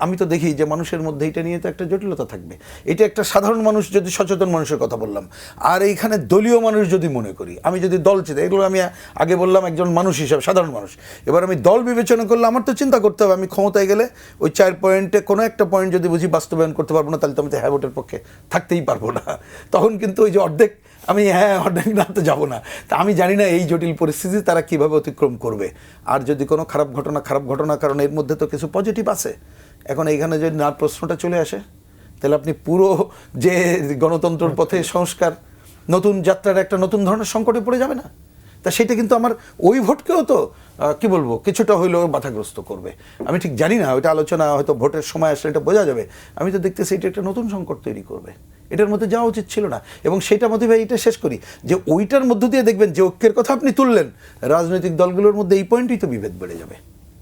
আমি তো দেখি যে মানুষের মধ্যে এটা নিয়ে তো একটা জটিলতা থাকবে। এটা একটা সাধারণ মানুষ, যদি সচেতন মানুষের কথা বললাম, আর এইখানে দলীয় মানুষ যদি মনে করি, আমি যদি দল চিন্তা, এগুলো আমি আগে বললাম একজন মানুষ হিসাবে, সাধারণ মানুষ। এবার আমি দল বিবেচনা করলে আমার তো চিন্তা করতে হবে, আমি ক্ষমতায় গেলে ওই 4 পয়েন্টে কোনো একটা পয়েন্ট যদি বুঝি বাস্তবায়ন করতে পারবো না, তাহলে তো আমি তো হ্যাঁ ভোটের পক্ষে থাকতেই পারবো না। তখন কিন্তু ওই যে অর্ধেক আমি হ্যাঁ অর্ধেক না তো যাবো না। তা আমি জানি না এই জটিল পরিস্থিতি তারা কিভাবে অতিক্রম করবে। আর যদি কোনো খারাপ ঘটনা, কারণ এর মধ্যে তো কিছু পজিটিভ আছে। এখন এইখানে যদি না প্রশ্নটা চলে আসে, তাহলে আপনি পুরো যে গণতন্ত্রের পথে সংস্কার নতুন যাত্রার একটা নতুন ধরনের সংকটে পড়ে যাবে না? তা সেটা কিন্তু আমার ওই ভোটকেও তো কি বলবো, কিছুটা হইলেও বাধাগ্রস্ত করবে। আমি ঠিক জানি না, ওইটা আলোচনা হয়তো ভোটের সময় আসলে এটা বোঝা যাবে। আমি তো দেখতেছি এটা একটা নতুন সংকট তৈরি করবে, এটার মধ্যে যাওয়া উচিত ছিল না। এবং সেটার মধ্যে ভাই এটা শেষ করি যে ওইটার মধ্য দিয়ে দেখবেন যে ঐক্যের কথা আপনি তুললেন, রাজনৈতিক দলগুলোর মধ্যে এই পয়েন্টই তো বিভেদ বেড়ে যাবে।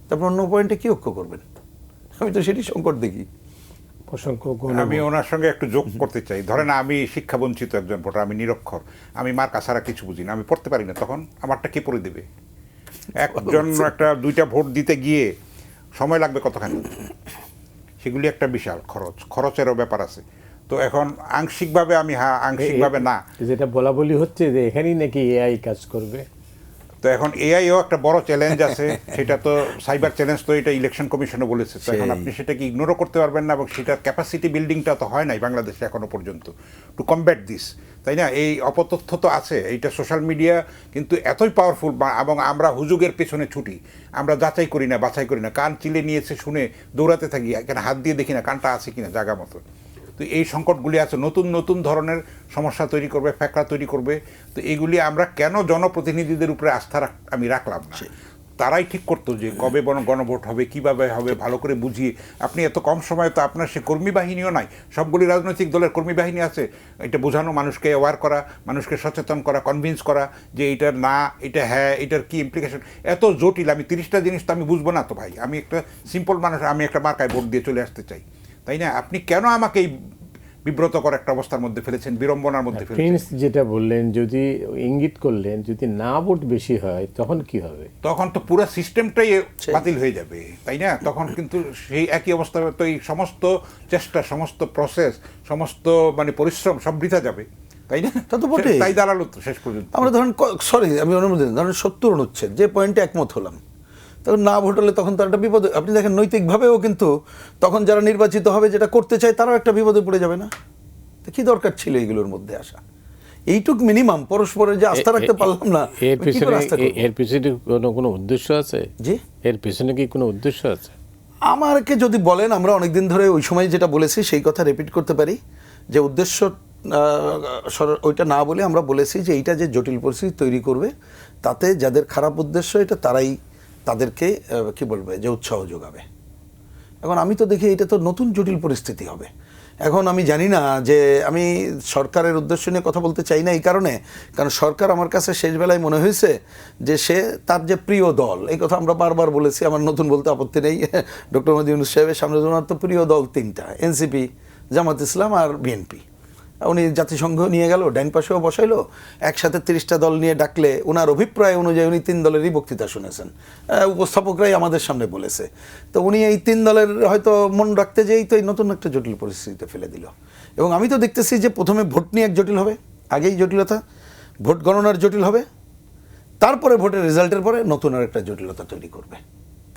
তারপর অন্য পয়েন্টে কি ঐক্য করবেন? আমি তো সেটি সংকট দেখি। আমি ওনার সঙ্গে একটু যোগ করতে চাই। ধরেন আমি শিক্ষা বঞ্চিত একজন ভোটার, আমি নিরক্ষর, আমি মার্কা ছাড়া কিছু বুঝি না, আমি পড়তে পারি না, তখন আমারটা কে পড়ে দেবে? একজন একটা 2টা ভোট দিতে গিয়ে সময় লাগবে কতখানি, সেগুলি একটা বিশাল খরচেরও ব্যাপার আছে। তো এখন আংশিকভাবে আমি হ্যাঁ, আংশিকভাবে না, যেটা বলা বলি হচ্ছে যে এখানেই নাকি এআই কাজ করবে। তো এখন এআইও একটা বড় চ্যালেঞ্জ আছে, সেটা তো সাইবার চ্যালেঞ্জ, তো এটা ইলেকশন কমিশনও বলেছে। তো এখন আপনি সেটাকে ইগনোরও করতে পারবেন না, এবং সেটার ক্যাপাসিটি বিল্ডিংটা তো হয় নাই বাংলাদেশে এখনো পর্যন্ত টু কমব্যাট দিস, তাই না? এই অপতথ্য তো আছে, এইটা সোশ্যাল মিডিয়া কিন্তু এতই পাওয়ারফুল, এবং আমরা হুজুগের পেছনে ছুটি, আমরা যাচাই করি না, বাছাই করি না, কান চিলে নিয়েছে শুনে দৌড়াতে থাকি, এখানে হাত দিয়ে দেখি না কানটা আছে কিনা জায়গা মতো। তো এই সংকটগুলি আছে, নতুন ধরনের সমস্যা তৈরি করবে, ফ্যাকড়া তৈরি করবে। তো এইগুলি আমরা কেন জনপ্রতিনিধিদের উপরে আস্থা আমি রাখলাম না? তারাই ঠিক করতো যে কবে গণভোট হবে, কিভাবে হবে, ভালো করে বুঝিয়ে। আপনি এত কম সময়ে তো আপনার সে কর্মী বাহিনীও নাই, সবগুলি রাজনৈতিক দলের কর্মী বাহিনী আছে, এটা বোঝানো, মানুষকে অ্যাওয়ার করা, মানুষকে সচেতন করা, কনভিন্স করা যে এইটার না, এটা হ্যাঁ, এটার কি ইমপ্লিকেশন। এত জটিল, আমি 30টা জিনিস তো আমি বুঝবো না তো ভাই। আমি একটা সিম্পল মানুষ, আমি একটা মার্কায় ভোট দিয়ে চলে আসতে চাই, তাই না? আপনি কেন আমাকে এই বিব্রতকর একটা অবস্থার মধ্যে ফেলেছেন, বিড়ম্বনার মধ্যে ফেলেছেন? প্রিন্স যেটা বললেন, যদি ইঙ্গিত করলেন যদি না ভোট বেশি হয় তখন কি হবে? তখন তো পুরো সিস্টেমটাই বাতিল হয়ে যাবে, তাই না? তখন কিন্তু সেই একই অবস্থা, তো এই সমস্ত চেষ্টা, সমস্ত প্রসেস, সমস্ত মানে পরিশ্রম সব বৃথা যাবে, তাই না? তা তো বটেই। তাই দাঁড়ালো তো শেষ পর্যন্ত। আমরা ধরেন আমি অনুমোদন দিন, ধরেন 70 অনুচ্ছেদ যে পয়েন্টে একমত হলাম, তখন না ভোট হলে তখন তো একটা বিপদ। আপনি দেখেন নৈতিকভাবেও কিন্তু তখন যারা নির্বাচিত হবে, যেটা করতে চায়, তারাও একটা বিপদে পড়ে যাবে না? তো কি দরকার ছিল এইগুলোর মধ্যে আসা? এইটুক মিনিমাম পরস্পরের যে আস্থা রাখতে পারলাম না, এর পিছনে কোনো উদ্দেশ্য আছে? জি, এর পিছনে কি কোনো উদ্দেশ্য আছে? আমাকে যদি বলেন, আমরা অনেকদিন ধরে ওই সময় যেটা বলেছি সেই কথা রিপিট করতে পারি, যে উদ্দেশ্য ওইটা না বলে আমরা বলেছি যে এইটা যে জটিল পরিস্থিতি তৈরি করবে, তাতে যাদের খারাপ উদ্দেশ্য, এটা তারাই তাদেরকে কি বলবে যে উৎসাহ যোগাবে। এখন আমি তো দেখি এটা তো নতুন জটিল পরিস্থিতি হবে। এখন আমি জানি না, যে আমি সরকারের উদ্দেশ্য নিয়ে কথা বলতে চাই না এই কারণে, কারণ সরকার আমার কাছে শেষ বেলায় মনে হয়েছে যে সে তার যে প্রিয় দল, এই কথা আমরা বারবার বলেছি, আমার নতুন বলতে আপত্তি নেই। ডক্টর মোহাম্মদ ইউনূস সাহেবের সামনে ওনার তো প্রিয় দল 3টা, এনসিপি, জামাত ইসলাম আর বিএনপি। উনি জাতিসংঘ নিয়ে গেল, ডাইন পাশেও বসাইলো, একসাথে 30টা দল নিয়ে ডাকলে ওনার অভিপ্রায় অনুযায়ী উনি 3 দলেরই বক্তৃতা শুনেছেন, উপস্থাপকরাই আমাদের সামনে বলেছে। তো উনি এই 3 দলের হয়তো মন রাখতে যেয়েই তো এই নতুন একটা জটিল পরিস্থিতিতে ফেলে দিল। এবং আমি তো দেখতেছি যে প্রথমে ভোট নিয়ে এক জটিল হবে, আগেই জটিলতা, ভোট গণনার জটিল হবে, তারপরে ভোটের রেজাল্টের পরে নতুন আর একটা জটিলতা তৈরি করবে।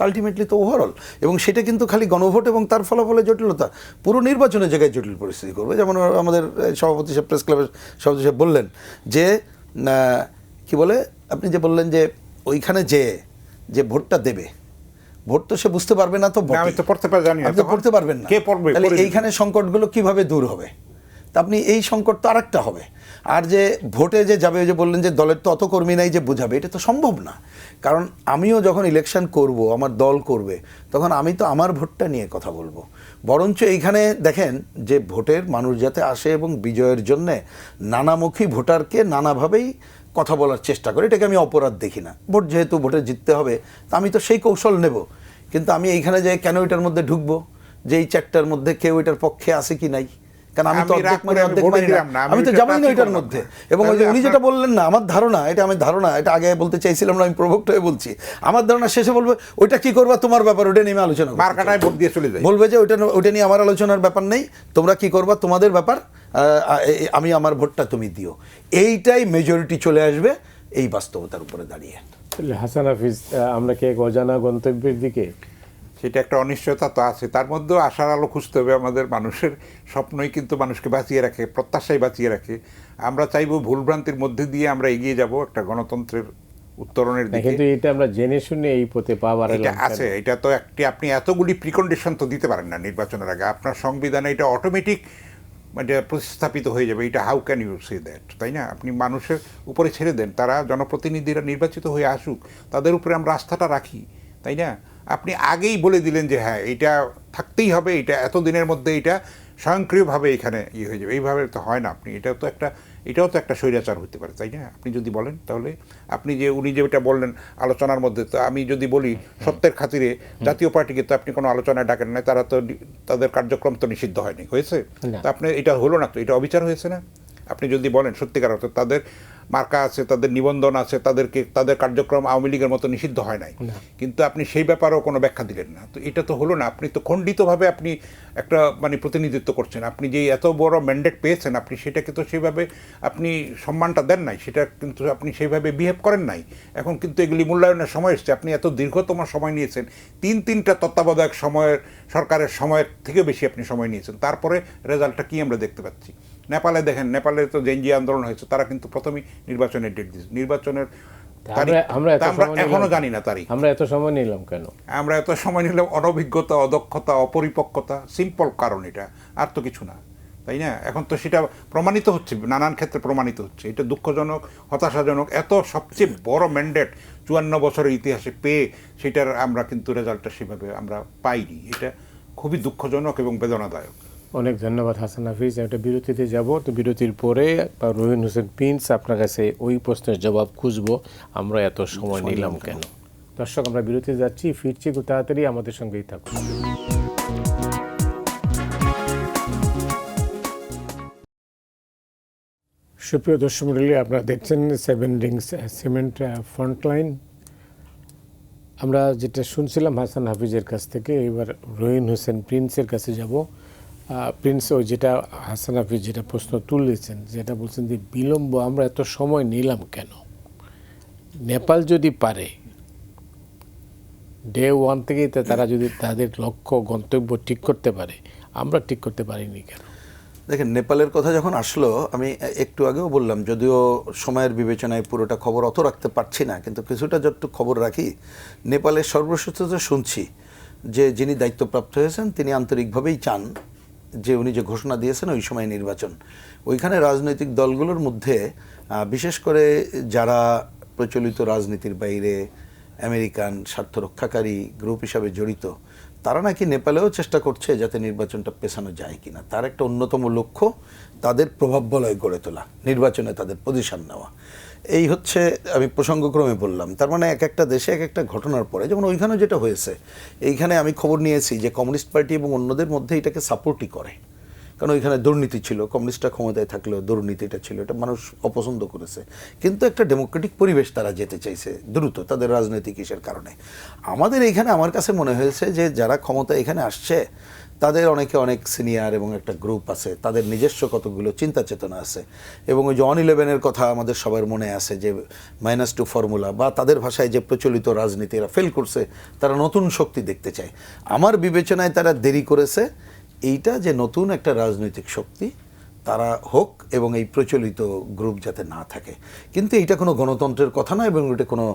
আলটিমেটলি তো ওভারঅল, এবং সেটা কিন্তু খালি গণভোট এবং তার ফলাফলে জটিলতা, পুরো নির্বাচনের জায়গায় জটিল পরিস্থিতি করবে। যেমন আমাদের সভাপতি সাহেব, প্রেস ক্লাবের সভাপতি সাহেব বললেন যে কি বলে, আপনি যে বললেন যে ওইখানে যে ভোটটা দেবে, ভোট তো সে বুঝতে পারবে না, তো না, আমি তো পড়তে জানি না, আপনি তো তখন পড়তে পারবেন না, কে পড়বে? তাহলে পড়ে দিবে। এইখানে সংকটগুলো কিভাবে দূর হবে? তা আপনি এই সংকট তো আরেকটা হবে। আর যে ভোটে যে যাবে, ওই যে বললেন যে দলের তো অত কর্মী নাই যে বুঝাবে, এটা তো সম্ভব না। কারণ আমিও যখন ইলেকশন করব, আমার দল করবে, তখন আমি তো আমার ভোটটা নিয়ে কথা বলবো। বরঞ্চ এইখানে দেখেন যে ভোটের মানুষ যাতে আসে এবং বিজয়ের জন্যে নানামুখী ভোটারকে নানাভাবেই কথা বলার চেষ্টা করে, এটাকে আমি অপরাধ দেখি না। ভোট যেহেতু ভোটে জিততে হবে, তা আমি তো সেই কৌশল নেব। কিন্তু আমি এইখানে যাই কেন এটার মধ্যে ঢুকবো যে এই চারটার মধ্যে কেউ এটার পক্ষে আছে কি নাই? কারণ আমি তো আমি রাগ অর্ধেক মানে করে আমি অর্ধেক ভোটে মানি না, দিলাম না, আমি আমি তো ওইটা যাবই না টাচই এটার করলাম মধ্যে। না। এবং ওই যে তাহলে উনি যেটা বললেন না, আমার ধারণা, এটা আমি ধারণা, এটা আগে বলতে চাইছিলাম না, আমি প্রভোক্ট হয়ে বলছি। আমার ধারণা শেষে বলবে ওইটা কি করবা তোমার ব্যাপার, ওটা নিয়ে আমি আলোচনা করতে চাই। মার্কাটায় ভোট দিয়ে চলে যায়। বলবে যে ওইটা নিয়ে আমার আলোচনার ব্যাপার নেই, তোমরা কি করবা তোমাদের ব্যাপার, আমি আমার ভোটটা তুমি দিও। এইটাই মেজরিটি চলে আসবে এই বাস্তবতার উপরে দাঁড়িয়ে। তাহলে হাসান হাফিজ, আমরা কি এক অজানা গন্তব্যের দিকে? সেটা একটা অনিশ্চয়তা তো আছে, তার মধ্যেও আশার আলো খুঁজতে হবে আমাদের। মানুষের স্বপ্নই কিন্তু মানুষকে বাঁচিয়ে রাখে, প্রত্যাশাই বাঁচিয়ে রাখে। আমরা চাইবো ভুলভ্রান্তির মধ্যে দিয়ে আমরা এগিয়ে যাব একটা গণতন্ত্রের উত্তরণের দিকে। কিন্তু এটা আমরা জেনে শুনে এই পথে পা এটা বাড়ালাম আছে, এটা তো একটি, আপনি এতগুলি প্রিকন্ডিশন তো দিতে পারেন না নির্বাচনের আগে। আপনার সংবিধানে এটা অটোমেটিক মানে প্রতিস্থাপিত হয়ে যাবে। এটা how can you say that, তাই না? আপনি মানুষের উপরে ছেড়ে দেন, তারা জনপ্রতিনিধিরা নির্বাচিত হয়ে আসুক, তাদের উপরে আমরা আস্থাটা রাখি, তাই না? আপনি আগেই বলে দিলেন যে হ্যাঁ এটা থাকতেই হবে, এটা এত দিনের মধ্যে এটা স্বয়ংক্রিয়ভাবে এখানে হয়ে যাবে, এইভাবে তো হয় না। আপনি এটাও তো একটা স্বৈরাচার হতে পারে, তাই না? আপনি যদি বলেন, তাহলে আপনি যে উনি যেটা বললেন আলোচনার মধ্যে, তো আমি যদি বলি সত্যের খাতিরে জাতীয় পার্টিকে তো আপনি কোনো আলোচনায় ডাকেন না, তারা তো তাদের কার্যক্রম তো নিষিদ্ধ হয়নি, হয়েছে? না। তো আপনি এটা হলো না, তো এটা অবিচার হয়েছে না? আপনি যদি বলেন সত্যিকার অর্থে তাদের মার্কা আছে, তাদের নিবন্ধন আছে, তাদের কার্যক্রম আওয়ামী লীগের মতো নিষিদ্ধ হয় নাই, কিন্তু আপনি সেই ব্যাপারেও কোনো ব্যাখ্যা দিলেন না, তো এটা তো হলো না। আপনি তো খণ্ডিতভাবে আপনি একটা মানে প্রতিনিধিত্ব করছেন। আপনি যে এত বড় ম্যান্ডেট পেয়েছেন, আপনি সেটাকে তো সেইভাবে আপনি সম্মানটা দেন নাই, সেটা কিন্তু আপনি সেইভাবে বিহেভ করেন নাই। এখন কিন্তু এগুলি মূল্যায়নের সময় এসছে। আপনি এত দীর্ঘতম সময় নিয়েছেন, তিনটা তত্ত্বাবধায়ক সরকারের সময়ের থেকে বেশি আপনি সময় নিয়েছেন, তারপরে রেজাল্টটা কি আমরা দেখতে পাচ্ছি? নেপালে দেখেন, নেপালে তো জেনজি আন্দোলন হয়েছে, তারা কিন্তু প্রথমেই নির্বাচনের ডেট দিয়েছে, নির্বাচনের আমরা এত সময় নিলাম এখনো জানি না তারিখ। আমরা এত সময় নিলাম কেন? আমরা এত সময় নিলাম অনভিজ্ঞতা, অদক্ষতা, অপরিপক্কতা, সিম্পল কারণ, এটা আর তো কিছু না, তাই না? এখন তো সেটা প্রমাণিত হচ্ছে, নানান ক্ষেত্রে প্রমাণিত হচ্ছে। এটা দুঃখজনক, হতাশাজনক। এত সবচেয়ে বড় ম্যান্ডেট 54 বছরের ইতিহাসে পেয়ে সেটার আমরা কিন্তু রেজাল্টটা সেভাবে আমরা পাইনি। এটা খুবই দুঃখজনক এবং বেদনাদায়ক। অনেক ধন্যবাদ হাসান হাফিজ। একটা বিরতিতে যাব, তো বিরতির পরে রহিন হোসেন প্রিন্স আপনার কাছে ওই প্রশ্নের জবাব খুঁজবো, আমরা এত সময় নিলাম কেন। দর্শক, আমরা বিরতিতে যাচ্ছি, ফিরছি খুব তাড়াতাড়ি, আমাদের সঙ্গেই থাকুন। সুপ্রিয় দর্শক মণ্ডলী, আপনারা দেখছেন 7 রিংস সিমেন্ট ফ্রন্টলাইন। আমরা যেটা শুনছিলাম হাসান হাফিজের কাছ থেকে, এবার রহিন হোসেন প্রিন্সের কাছে যাব। প্রিন্স, ওই যেটা হাসান হাফিজ যেটা প্রশ্ন তুলেছেন, যেটা বলছেন যে বিলম্ব, আমরা এত সময় নিলাম কেন? নেপাল যদি পারে ডে 1 থেকেই তারা যদি তাদের লক্ষ্য গন্তব্য ঠিক করতে পারে, আমরা ঠিক করতে পারিনি কেন? দেখেন, নেপালের কথা যখন আসলো, আমি একটু আগেও বললাম, যদিও সময়ের বিবেচনায় পুরোটা খবর অত রাখতে পারছি না, কিন্তু কিছুটা যতটুকু খবর রাখি, নেপালের সর্বশেষত শুনছি যে যিনি দায়িত্বপ্রাপ্ত হয়েছেন তিনি আন্তরিকভাবেই চান যে উনি যে ঘোষণা দিয়েছেন ওই সময় নির্বাচন। ওইখানে রাজনৈতিক দলগুলোর মধ্যে বিশেষ করে যারা প্রচলিত রাজনীতির বাইরে আমেরিকান স্বার্থ রক্ষাকারী গ্রুপ হিসাবে জড়িত, তারা নাকি নেপালেও চেষ্টা করছে যাতে নির্বাচনটা পেছানো যায় কিনা। তার একটা অন্যতম লক্ষ্য তাদের প্রভাব বলয় গড়ে তোলা, নির্বাচনে তাদের পজিশন নেওয়া। এই হচ্ছে, আমি প্রসঙ্গক্রমে বললাম। তার মানে এক একটা দেশে এক একটা ঘটনার পরে, যেমন ওইখানেও যেটা হয়েছে, এইখানে আমি খবর নিয়েছি যে কমিউনিস্ট পার্টি এবং অন্যদের মধ্যে এটাকে সাপোর্টই করে, কারণ ওইখানে দুর্নীতি ছিল, কমিউনিস্টরা ক্ষমতায় থাকলেও দুর্নীতিটা ছিল, এটা মানুষ অপছন্দ করেছে। কিন্তু একটা ডেমোক্রেটিক পরিবেশ তারা যেতে চাইছে দ্রুত, তাদের রাজনৈতিক ইসের কারণে। আমাদের এইখানে আমার কাছে মনে হয়েছে যে যারা ক্ষমতা এখানে আসছে তাদের অনেকে অনেক সিনিয়র এবং একটা গ্রুপ আছে, তাদের নিজস্ব কতগুলো চিন্তা চেতনা আছে। এবং ওই যে 1-11-এর কথা আমাদের সবার মনে আছে, যে -2 ফর্মুলা, বা তাদের ভাষায় যে প্রচলিত রাজনীতি এরা ফেল করছে, তারা নতুন শক্তি দেখতে চায়। আমার বিবেচনায় তারা দেরি করেছে এইটা, যে নতুন একটা রাজনৈতিক শক্তি তারা হোক এবং এই প্রচলিত গ্রুপ যাতে না থাকে। কিন্তু এটা কোনো গণতন্ত্রের কথা না এবং এটা কোনো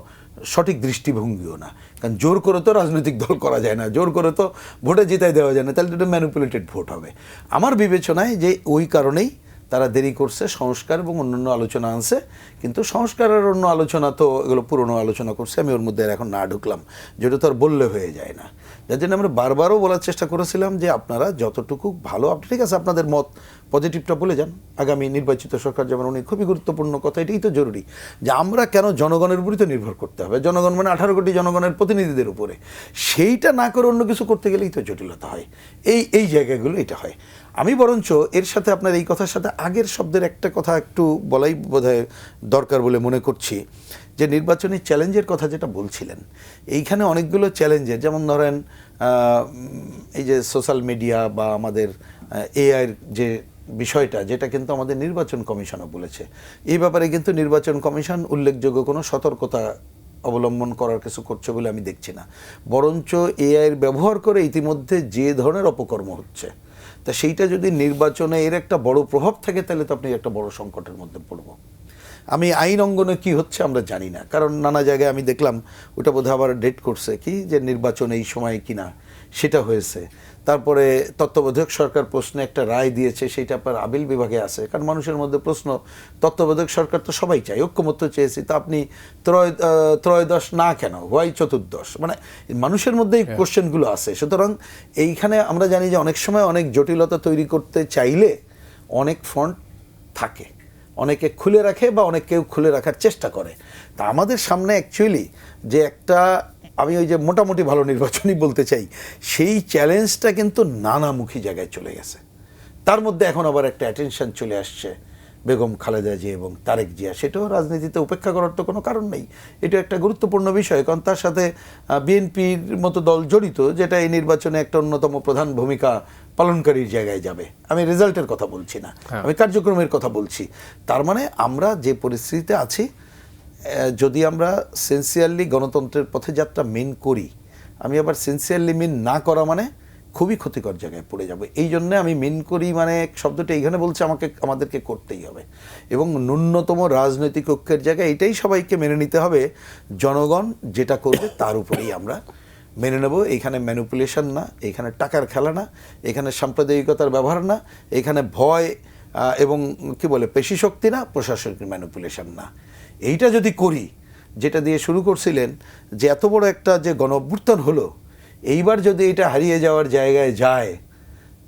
সঠিক দৃষ্টিভঙ্গিও না, কারণ জোর করে তো রাজনৈতিক দল করা যায় না, জোর করে তো ভোটে জিতাই দেওয়া যায় না, তাহলে এটা ম্যানিপুলেটেড ভোট হবে। আমার বিবেচনায় যে ওই কারণেই তারা দেরি করছে, সংস্কার এবং অন্যান্য আলোচনা আনছে, কিন্তু সংস্কার আর অন্য আলোচনা তো এগুলো পুরনো আলোচনা করছে, আমি ওর মধ্যে আর এখন না ঢুকলাম, যেটা তো আর বললে হয়ে যায় না। যার জন্য আমরা বারবারও বলার চেষ্টা করেছিলাম যে আপনারা যতটুকু ভালো, আপনি ঠিক আছে আপনাদের মত পজিটিভটা বলে যান, আগামী নির্বাচিত সরকার যেমন, উনি খুবই গুরুত্বপূর্ণ কথা, এটাই তো জরুরি যে আমরা কেন জনগণের উপরই তো নির্ভর করতে হবে, জনগণ মানে 18 কোটি জনগণের প্রতিনিধিদের উপরে, সেইটা না করে অন্য কিছু করতে গেলেই তো জটিলতা হয়, এই জায়গাগুলো এটা হয়। আমি বরঞ্চ এর সাথে আপনার এই কথার সাথে আগের শব্দের একটা কথা একটু বলাই বোধহয় দরকার বলে মনে করছি, যে নির্বাচনী চ্যালেঞ্জের কথা যেটা বলছিলেন, এইখানে অনেকগুলো চ্যালেঞ্জের, যেমন ধরেন এই যে সোশ্যাল মিডিয়া বা আমাদের এআইয়ের যে বিষয়টা, যেটা কিন্তু আমাদের নির্বাচন কমিশনও বলেছে, এই ব্যাপারে কিন্তু নির্বাচন কমিশন উল্লেখযোগ্য কোনো সতর্কতা অবলম্বন করার কিছু করছে বলে আমি দেখছি না, বরঞ্চ এআইয়ের ব্যবহার করে ইতিমধ্যে যে ধরনের অপকর্ম হচ্ছে, তা সেইটা যদি নির্বাচনে এর একটা বড় প্রভাব থাকে, তাহলে তো আপনি একটা বড় সংকটের মধ্যে পড়ব। আমি আইন অঙ্গনে কি হচ্ছে আমরা জানি না, কারণ নানা জায়গায় আমি দেখলাম ওটা বোধহয় আবার ডেট করছে কি যে নির্বাচন এই সময় কিনা, সেটা হয়েছে। তারপরে তত্ত্বাবধায়ক সরকার প্রশ্নে একটা রায় দিয়েছে, সেটা আপনার আপিল বিভাগে আছে, কারণ মানুষের মধ্যে প্রশ্ন, তত্ত্বাবধায়ক সরকার তো সবাই চাই, ঐক্যমত্য চেয়েছি, তা আপনি ত্রয়োদশ না কেন, হোয়াই চতুর্দশ, মানে মানুষের মধ্যে এই কোশ্চেনগুলো আছে। সুতরাং এইখানে আমরা জানি যে অনেক সময় অনেক জটিলতা তৈরি করতে চাইলে অনেক ফ্রন্ট থাকে, অনেকে খুলে রাখে বা অনেকেও খুলে রাখার চেষ্টা করে। তা আমাদের সামনে অ্যাকচুয়ালি যে একটা, আমি ওই যে মোটামুটি ভালো নির্বাচনই বলতে চাই, সেই চ্যালেঞ্জটা কিন্তু নানামুখী জায়গায় চলে গেছে। তার মধ্যে এখন আবার একটা অ্যাটেনশন চলে আসছে বেগম খালেদা জিয়া এবং তারেক জিয়া, সেটাও রাজনীতিতে উপেক্ষা করার তো কোনো কারণ নেই, এটা একটা গুরুত্বপূর্ণ বিষয়, কারণ তার সাথে বিএনপির মতো দল জড়িত, যেটা এই নির্বাচনে একটা অন্যতম প্রধান ভূমিকা পালনকারীর জায়গায় যাবে। আমি রেজাল্টের কথা বলছি না, আমি কার্যক্রমের কথা বলছি। তার মানে আমরা যে পরিস্থিতিতে আছি, যদি আমরা সিনসিয়ারলি গণতন্ত্রের পথে যাত্রা মেন করি, আমি আবার সিনসিয়ারলি মেন না করা মানে খুবই ক্ষতিকর জায়গায় পড়ে যাবে। এই জন্য আমি মেন করি মানে শব্দটা এইখানে বলছে আমাদেরকে করতেই হবে, এবং ন্যূনতম রাজনৈতিক ঐক্যের জায়গায় এটাই সবাইকে মেনে নিতে হবে, জনগণ যেটা করবে তার উপরেই আমরা মেনে নেব। এইখানে ম্যানিপুলেশন না, এইখানে টাকার খেলা না, এখানে সাম্প্রদায়িকতার ব্যবহার না, এখানে ভয় এবং কি বলে পেশি শক্তি না, প্রশাসনিক ম্যানিপুলেশন না। এইটা যদি করি, যেটা দিয়ে শুরু করছিলেন যে এত বড় একটা যে গণ অভ্যুত্থান হলো, এইবার যদি এটা হারিয়ে যাওয়ার জায়গায় যায়,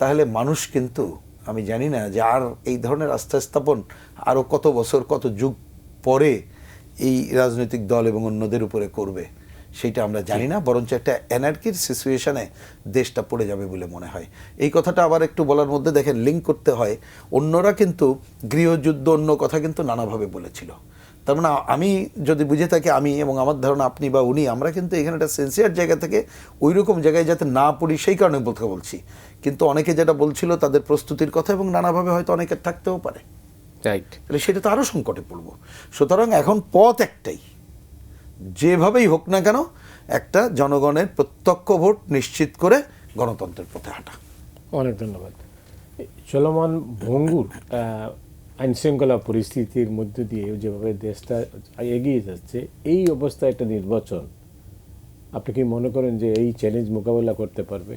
তাহলে মানুষ কিন্তু, আমি জানি না যে আর এই ধরনের আস্থা স্থাপন আরও কত বছর কত যুগ পরে এই রাজনৈতিক দল এবং অন্যদের উপরে করবে, সেইটা আমরা জানি না, বরঞ্চ একটা অ্যানার্কির সিচুয়েশনে দেশটা পড়ে যাবে বলে মনে হয়। এই কথাটা আবার একটু বলার মধ্যে দেখেন লিঙ্ক করতে হয়, অন্যরা কিন্তু গৃহযুদ্ধ অন্য কথা কিন্তু নানাভাবে বলেছিল। তার মানে আমি যদি বুঝে থাকি, আমি এবং আমার ধারণা আপনি বা উনি, আমরা কিন্তু এখানে একটা সিনসিয়ার জায়গা থেকে ওই রকম জায়গায় যাতে না পড়ি সেই কারণে কথা বলছি। কিন্তু অনেকে যেটা বলছিল তাদের প্রস্তুতির কথা, এবং নানাভাবে হয়তো অনেকের থাকতেও পারে, রাইট, তাহলে সেটা তো আরও সংকটে পড়ব। সুতরাং এখন পথ একটাই, যেভাবেই হোক না কেন একটা জনগণের প্রত্যক্ষ ভোট নিশ্চিত করে গণতন্ত্রের পথে হাঁটা। অনেক ধন্যবাদ। চলমান ভঙ্গুর আইনশৃঙ্খলা পরিস্থিতির মধ্যে দিয়ে যেভাবে দেশটা এগিয়ে যাচ্ছে, এই অবস্থায় একটা নির্বাচন, আপনি কি মনে করেন যে এই চ্যালেঞ্জ মোকাবেলা করতে পারবে?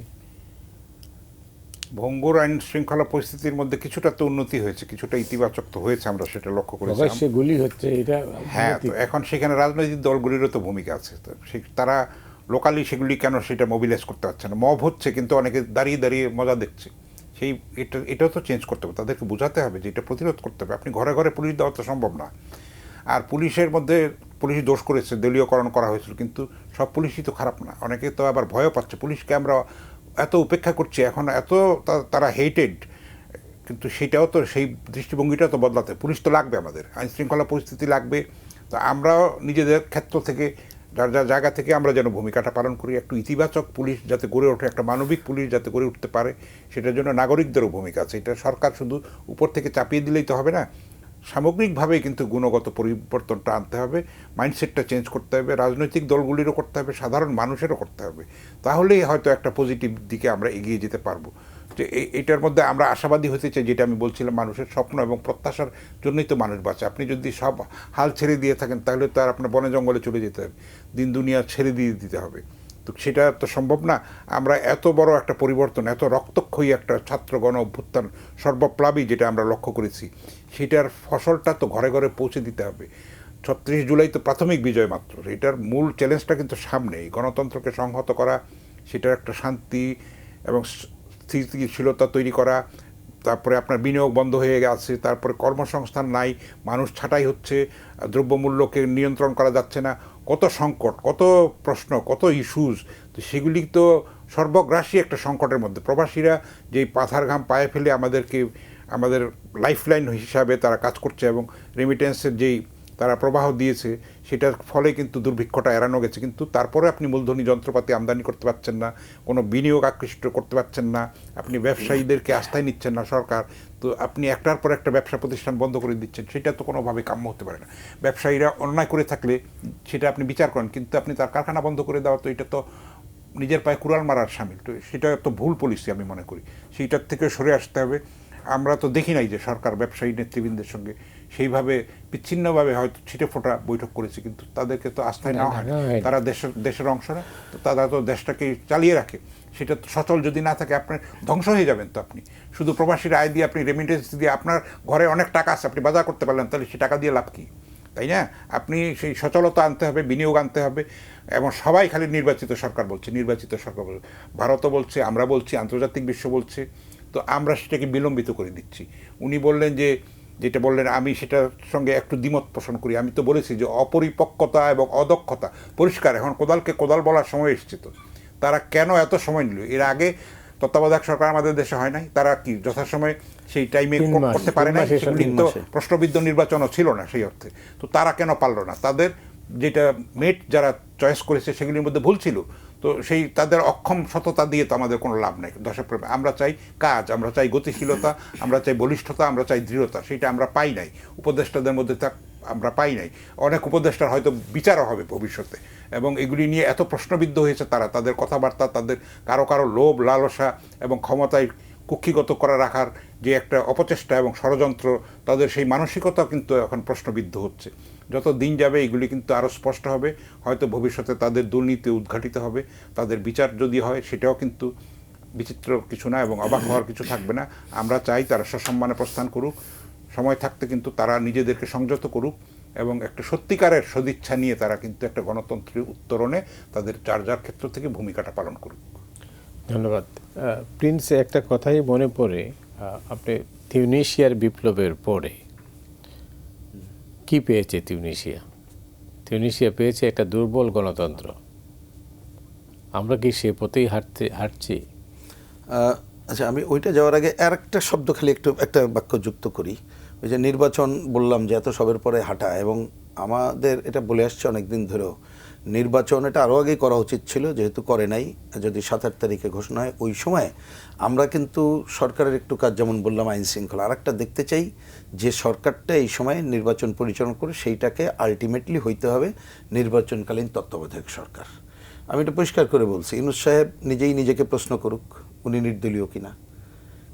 ভঙ্গুর আইন শৃঙ্খলা পরিস্থিতির মধ্যে কিছুটা তো উন্নতি হয়েছে, কিছুটা ইতিবাচক তো হয়েছে, আমরা সেটা লক্ষ্য করেছি। গুলি হচ্ছে, এটা হ্যাঁ, তো এখন সেখানে রাজনৈতিক দলগুলিরও তো ভূমিকা আছে, তো তারা লোকালি সেগুলি কেন সেটা মোবিলাইজ করতে পারছে না। মব হচ্ছে কিন্তু অনেকে দাঁড়িয়ে দাঁড়িয়ে মজা দেখছে, এটাও তো চেঞ্জ করতে হবে, তাদেরকে বোঝাতে হবে যে এটা প্রতিরোধ করতে হবে। আপনি ঘরে ঘরে পুলিশ দেওয়া তো সম্ভব না। আর পুলিশের মধ্যে পুলিশ দোষ করেছে, দলীয়করণ করা হয়েছিল, কিন্তু সব পুলিশই তো খারাপ না, অনেকে তো আবার ভয়ও পাচ্ছে। পুলিশকে আমরা এত উপেক্ষা করছি, এখন এত তারা হেটেড, কিন্তু সেটাও তো, সেই দৃষ্টিভঙ্গিটাও তো বদলাতে, পুলিশ তো লাগবে, আমাদের আইন শৃঙ্খলা পরিস্থিতি লাগবে। তো আমরাও নিজেদের ক্ষেত্র থেকে যার যার জায়গা থেকে আমরা যেন ভূমিকাটা পালন করি, একটু ইতিবাচক পুলিশ যাতে গড়ে ওঠে, একটা মানবিক পুলিশ যাতে গড়ে উঠতে পারে, সেটার জন্য নাগরিকদেরও ভূমিকা আছে। এটা সরকার শুধু উপর থেকে চাপিয়ে দিলেই তো হবে না, সামগ্রিকভাবে কিন্তু গুণগত পরিবর্তনটা আনতে হবে, মাইন্ডসেটটা চেঞ্জ করতে হবে, রাজনৈতিক দলগুলিরও করতে হবে, সাধারণ মানুষেরও করতে হবে, তাহলেই হয়তো একটা পজিটিভ দিকে আমরা এগিয়ে যেতে পারবো। যে এটার মধ্যে আমরা আশাবাদী হতে চাই, যেটা আমি বলছিলাম, মানুষের স্বপ্ন এবং প্রত্যাশার জন্যই তো মানুষ বাঁচে। আপনি যদি সব হাল ছেড়ে দিয়ে থাকেন তাহলে তো আর আপনার বনে জঙ্গলে চলে যেতে হবে, দিন দুনিয়া ছেড়ে দিয়ে দিতে হবে। তো সেটা তো সম্ভব না। আমরা এত বড় একটা পরিবর্তন, এত রক্তক্ষয়ী একটা ছাত্র গণ অভ্যুত্থান, সর্বপ্লাবী যেটা আমরা লক্ষ্য করেছি, সেটার ফসলটা তো ঘরে ঘরে পৌঁছে দিতে হবে। ৩৬ জুলাই তো প্রাথমিক বিজয় মাত্র, এটার মূল চ্যালেঞ্জটা কিন্তু সামনেই। গণতন্ত্রকে সংহত করা, সেটার একটা শান্তি এবং স্থিতিশীলতা তৈরি করা, তারপরে আপনার বিনিয়োগ বন্ধ হয়ে গেছে, তারপরে কর্মসংস্থান নাই, মানুষ ছাঁটাই হচ্ছে, দ্রব্যমূল্যকে নিয়ন্ত্রণ করা যাচ্ছে না, কত সংকট, কত প্রশ্ন, কত ইস্যুজ। তো সেগুলি তো সর্বগ্রাসী একটা সংকটের মধ্যে প্রবাসীরা যেই পাথার ঘাম পায়ে ফেলে আমাদের লাইফলাইন হিসাবে তারা কাজ করছে এবং রেমিটেন্সের যেই তারা প্রবাহ দিয়েছে, সেটার ফলে কিন্তু দুর্ভিক্ষটা এড়ানো গেছে। কিন্তু তারপরে আপনি মূলধনী যন্ত্রপাতি আমদানি করতে পারছেন না, কোনো বিনিয়োগ আকৃষ্ট করতে পারছেন না, আপনি ব্যবসায়ীদেরকে আস্থায় নিচ্ছেন না সরকার। তো আপনি একটার পর একটা ব্যবসা প্রতিষ্ঠান বন্ধ করে দিচ্ছেন, সেটা তো কোনোভাবে কাম্য হতে পারে না। ব্যবসায়ীরা অন্যায় করে থাকলে সেটা আপনি বিচার করেন, কিন্তু আপনি তার কারখানা বন্ধ করে দেওয়া, তো এটা তো নিজের পায়ে কুড়াল মারার শামিল। তো সেটা তো ভুল পলিসি আমি মনে করি, সেইটার থেকে সরে আসতে হবে। আমরা তো দেখি নাই যে সরকার ব্যবসায়ী নেতৃবৃন্দের সঙ্গে সেইভাবে বিচ্ছিন্নভাবে হয়তো ছিটে ফোটা বৈঠক করেছে, কিন্তু তাদেরকে তো আস্থায় নেওয়া হয় না। তারা দেশের অংশ না, তো তারা তো দেশটাকে চালিয়ে রাখে। সেটা সচল যদি না থাকে আপনার ধ্বংস হয়ে যাবেন। তো আপনি শুধু প্রবাসীর আয় দিয়ে, আপনি রেমিটেন্স দিয়ে, আপনার ঘরে অনেক টাকা আছে, আপনি বাজার করতে পারলেন, তাহলে সে টাকা দিয়ে লাভ কী? তাই না? আপনি সেই সচলতা আনতে হবে, বিনিয়োগ আনতে হবে। এবং সবাই খালি নির্বাচিত সরকার বলছে, নির্বাচিত সরকার বলছে, ভারতও বলছে, আমরা বলছি, আন্তর্জাতিক বিশ্ব বলছে। তো আমরা সেটাকে বিলম্বিত করে দিচ্ছি। উনি বললেন যেটা বললেন, আমি সেটার সঙ্গে একটু দ্বিমত পোষণ করি। আমি তো বলেছি যে অপরিপক্কতা এবং অদক্ষতা পরিষ্কার। এখন কোদালকে কোদাল বলার সময় এসেছে। তো তারা কেন এত সময় নিল? এর আগে তত্ত্বাবধায়ক সরকার আমাদের দেশে হয় নাই, তারা কি যথাসময়ে সেই টাইমে করতে পারে না? সেগুলি তো প্রশ্নবিদ্ধ নির্বাচনও ছিল না সেই অর্থে। তো তারা কেন পারলো না? তাদের যেটা মেট যারা চয়েস করেছে সেগুলির মধ্যে ভুল ছিল। তো সেই তাদের অক্ষম সততা দিয়ে তো আমাদের কোনো লাভ নেই। দেশপ্রেমে আমরা চাই কাজ, আমরা চাই গতিশীলতা, আমরা চাই বলিষ্ঠতা, আমরা চাই দৃঢ়তা। সেটা আমরা পাই নাই উপদেষ্টাদের মধ্যে, আমরা পাই নাই। অনেক উপদেষ্টার হয়তো বিচারও হবে ভবিষ্যতে, এবং এগুলি নিয়ে এত প্রশ্নবিদ্ধ হয়েছে তারা, তাদের কথাবার্তা, তাদের কারো লোভ লালসা এবং ক্ষমতায় কুক্ষিগত করা রাখার যে একটা অপচেষ্টা এবং ষড়যন্ত্র, তাদের সেই মানসিকতা কিন্তু এখন প্রশ্নবিদ্ধ হচ্ছে। যত দিন যাবে এগুলি কিন্তু আরও স্পষ্ট হবে। হয়তো ভবিষ্যতে তাদের দুর্নীতি উদ্ঘাটিত হবে, তাদের বিচার যদি হয় সেটাও কিন্তু বিচিত্র কিছু না এবং অবাক হওয়ার কিছু থাকবে না। আমরা চাই তারা সসম্মানে প্রস্থান করুক, সময় থাকতে কিন্তু তারা নিজেদেরকে সংযত করুক এবং একটা সত্যিকারের সদিচ্ছা নিয়ে তারা কিন্তু একটা গণতন্ত্রের উত্তরণে তাদের যার যার ক্ষেত্র থেকে ভূমিকাটা পালন করুক। ধন্যবাদ। প্রিন্স, একটা কথাই মনে পড়ে, আপনি তিউনিশিয়ার বিপ্লবের পরে কি পেয়েছে তিউনিশিয়া? তিউনিশিয়া পেয়েছে একটা দুর্বল গণতন্ত্র। আমরা কি সে পথেই হাঁটছি? আচ্ছা, আমি ওইটা যাওয়ার আগে আর একটা শব্দ খালি একটা বাক্য যুক্ত করি। ওই যে নির্বাচন বললাম যে এত সবের পরে হাঁটা, এবং আমাদের এটা বলে আসছে অনেকদিন ধরেও, নির্বাচন এটা আরও আগেই করা উচিত ছিল, যেহেতু করে নাই। যদি 7-8 তারিখে ঘোষণা হয়, ওই সময় আমরা কিন্তু সরকারের একটু কাজ, যেমন বললাম আইন শৃঙ্খলা, আর একটা দেখতে চাই যে সরকারটা এই সময় নির্বাচন পরিচালনা করে সেইটাকে আলটিমেটলি হইতে হবে নির্বাচনকালীন তত্ত্বাবধায়ক সরকার। আমি এটা পরিষ্কার করে বলছি, ইউনূস সাহেব নিজেই নিজেকে প্রশ্ন করুক উনি নির্দলীয় কিনা।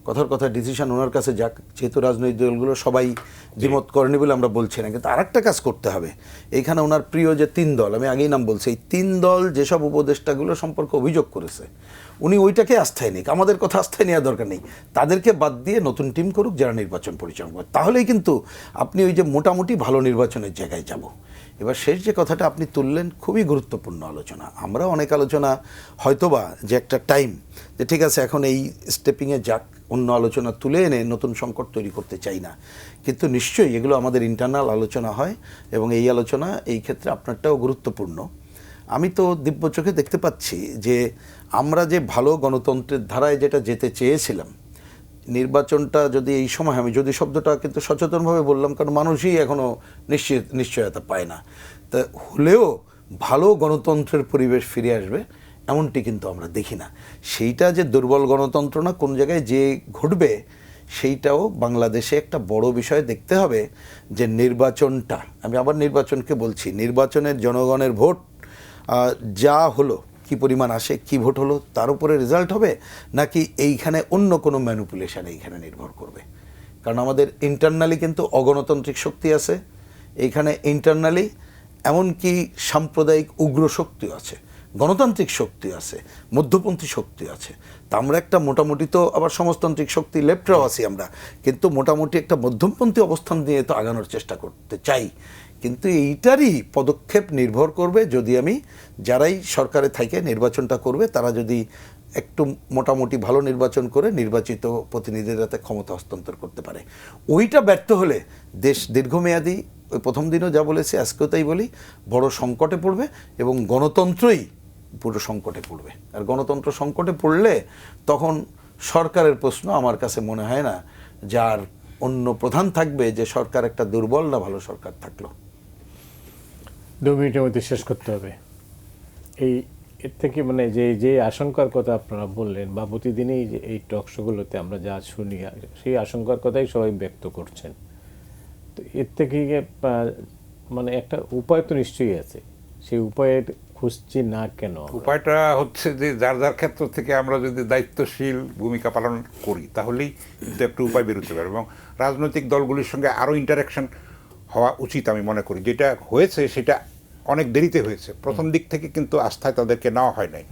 কথার কথা ডিসিশন ওনার কাছে যাক, যেহেতু রাজনৈতিক দলগুলো সবাই দ্বিমত করেনি বলে আমরা বলছি না। কিন্তু আরেকটা কাজ করতে হবে, এইখানে ওনার প্রিয় যে 3 দল, আমি আগেই নাম বলছি, এই 3 দল যেসব উপদেষ্টাগুলো সম্পর্কে অভিযোগ করেছে, উনি ওইটাকে আস্থায় নিক, আমাদের কথা আস্থায় নেওয়ার দরকার নেই। তাদেরকে বাদ দিয়ে নতুন টিম করুক যারা নির্বাচন পরিচালনা করে, তাহলেই কিন্তু আপনি ওই যে মোটামুটি ভালো নির্বাচনের জায়গায় যাব। এবার শেষ যে কথাটা আপনি তুললেন, খুবই গুরুত্বপূর্ণ আলোচনা। আমরা অনেক আলোচনা হয়তোবা যে একটা টাইম যে ঠিক আছে এখন এই স্টেপিংয়ে যাক, অন্য আলোচনা তুলে এনে নতুন সংকট তৈরি করতে চাই না। কিন্তু নিশ্চয়ই এগুলো আমাদের ইন্টারনাল আলোচনা হয়, এবং এই আলোচনা এই ক্ষেত্রে আপনারটাও গুরুত্বপূর্ণ। আমি তো দিব্য চোখে দেখতে পাচ্ছি যে আমরা যে ভালো গণতন্ত্রের ধারায় যেটা যেতে চেয়েছিলাম, নির্বাচনটা যদি এই সময়, আমি যদি শব্দটা কিন্তু সচেতনভাবে বললাম, কারণ মানুষই এখনও নিশ্চয়তা পায় না, তা হলেও ভালো গণতন্ত্রের পরিবেশ ফিরে আসবে এমনটি কিন্তু আমরা দেখি না। সেইটা যে দুর্বল গণতন্ত্র না, কোন জায়গায় যে ঘটবে সেইটাও বাংলাদেশে একটা বড় বিষয় দেখতে হবে। যে নির্বাচনটা, আমি আবার নির্বাচনকে বলছি, নির্বাচনের জনগণের ভোট যা হলো কি পরিমাণ আসে, কি ভোট হলো তার উপরে রেজাল্ট হবে, নাকি এইখানে অন্য কোনো ম্যানিপুলেশন এইখানে নির্ভর করবে? কারণ আমাদের ইন্টারনালি কিন্তু অগণতান্ত্রিক শক্তি আছে এইখানে, ইন্টারনালি এমনকি সাম্প্রদায়িক উগ্র শক্তি আছে, গণতান্ত্রিক শক্তি আছে, মধ্যপন্থী শক্তি আছে। তা আমরা একটা মোটামুটি তো আবার সমাজতান্ত্রিক শক্তি লেফটরাও আছি আমরা, কিন্তু মোটামুটি একটা মধ্যমপন্থী অবস্থান নিয়ে তো আগানোর চেষ্টা করতে চাই। কিন্তু এইটারই পদক্ষেপ নির্ভর করবে যদি আমি যারাই সরকারে থাকে নির্বাচনটা করবে তারা যদি একটু মোটামুটি ভালো নির্বাচন করে নির্বাচিত প্রতিনিধিদের হাতে ক্ষমতা হস্তান্তর করতে পারে। ওইটা ব্যর্থ হলে দেশ দীর্ঘমেয়াদী, ওই প্রথম দিনও যা বলেছি আজকেও তাই বলি, বড় সংকটে পড়বে এবং গণতন্ত্রই পুরো সংকটে পড়বে। আর গণতন্ত্র সংকটে পড়লে তখন সরকারের প্রশ্ন আমার কাছে মনে হয় না যার অন্য প্রধান থাকবে যে সরকার একটা দুর্বল না ভালো সরকার থাকলো। 2 মিনিটের মধ্যে শেষ করতে হবে। এর থেকে মানে যে আশঙ্কার কথা আপনারা বললেন বা প্রতিদিনই যে এই টক শোগুলোতে আমরা যা শুনি, সেই আশঙ্কার কথাই সবাই ব্যক্ত করছেন। তো এর থেকে মানে একটা উপায় তো নিশ্চয়ই আছে, সেই উপায়ের খুঁজছি না কেন? উপায়টা হচ্ছে যে যার যার ক্ষেত্র থেকে আমরা যদি দায়িত্বশীল ভূমিকা পালন করি তাহলেই কিন্তু একটা উপায় বেরোতে পারে, এবং রাজনৈতিক দলগুলির সঙ্গে আরও ইন্টারাকশন হওয়া উচিত আমি মনে করি। যেটা হয়েছে সেটা অনেক দেরিতে হয়েছে, প্রথম দিক থেকে কিন্তু আস্থায় তাদেরকে নেওয়া হয় নাই,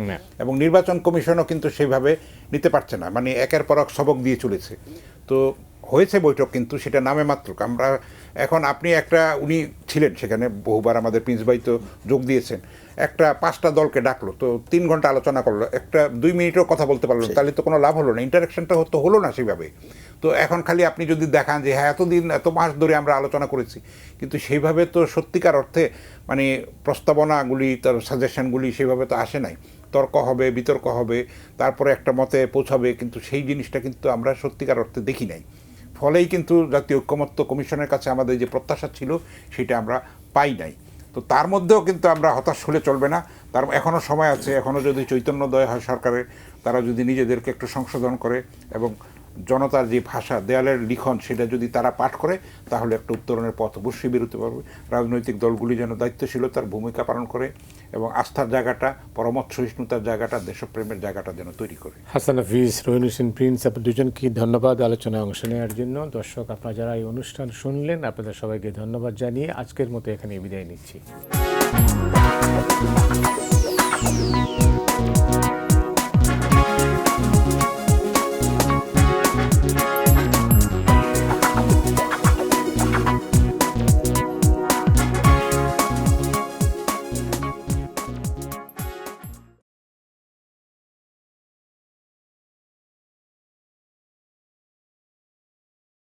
এবং নির্বাচন কমিশনও কিন্তু সেইভাবে নিতে পারছে না, মানে একের পর এক সবক দিয়ে চলেছে। তো হয়েছে বৈঠক, কিন্তু সেটা নামে মাত্র। আমরা এখন আপনি একটা, উনি ছিলেন সেখানে বহুবার, আমাদের প্রিন্স ভাই তো যোগ দিয়েছেন, একটা 5টা দলকে ডাকলো, তো 3 ঘন্টা আলোচনা করলো, একটা 2 মিনিটও কথা বলতে পারলো, তাহলে তো কোনো লাভ হলো না, ইন্টারাকশনটা হলো না সেভাবে। তো এখন খালি আপনি যদি দেখান যে হ্যাঁ এতদিন এত মাস ধরে আমরা আলোচনা করেছি, কিন্তু সেইভাবে তো সত্যিকার অর্থে মানে প্রস্তাবনাগুলি, তার সাজেশনগুলি সেভাবে তো আসে নাই। তর্ক হবে, বিতর্ক হবে, তারপরে একটা মতে পৌঁছাবে, কিন্তু সেই জিনিসটা কিন্তু আমরা সত্যিকার অর্থে দেখি নাই। ফলেই কিন্তু জাতীয় ঐক্যমত্য কমিশনের কাছে আমাদের যে প্রত্যাশা ছিল সেটা আমরা পাই নাই। তো তার মধ্যেও কিন্তু আমরা হতাশ হলে চলবে না, তার এখনও সময় আছে। এখনও যদি চৈতন্যদয় হয় সরকারের, তারা যদি নিজেদেরকে একটু সংশোধন করে এবং জনতার যে ভাষা, দেয়ালের লিখন, সেটা যদি তারা পাঠ করে, তাহলে একটা উত্তরণের পথ অবশ্যই বেরোতে পারবে। রাজনৈতিক দলগুলি যেন দায়িত্বশীলতার ভূমিকা পালন করে এবং আস্থার জায়গাটা, পরমত সহিষ্ণুতার জায়গাটা, দেশপ্রেমের জায়গাটা যেন তৈরি করে। হাসান হাফিজ, রহিন হোসেন প্রিন্স, আপনার দুজনকে ধন্যবাদ আলোচনায় অংশ নেওয়ার জন্য। দর্শক, আপনারা যারা এই অনুষ্ঠান শুনলেন, আপনাদের সবাইকে ধন্যবাদ জানিয়ে আজকের মতো এখানে বিদায় নিচ্ছি।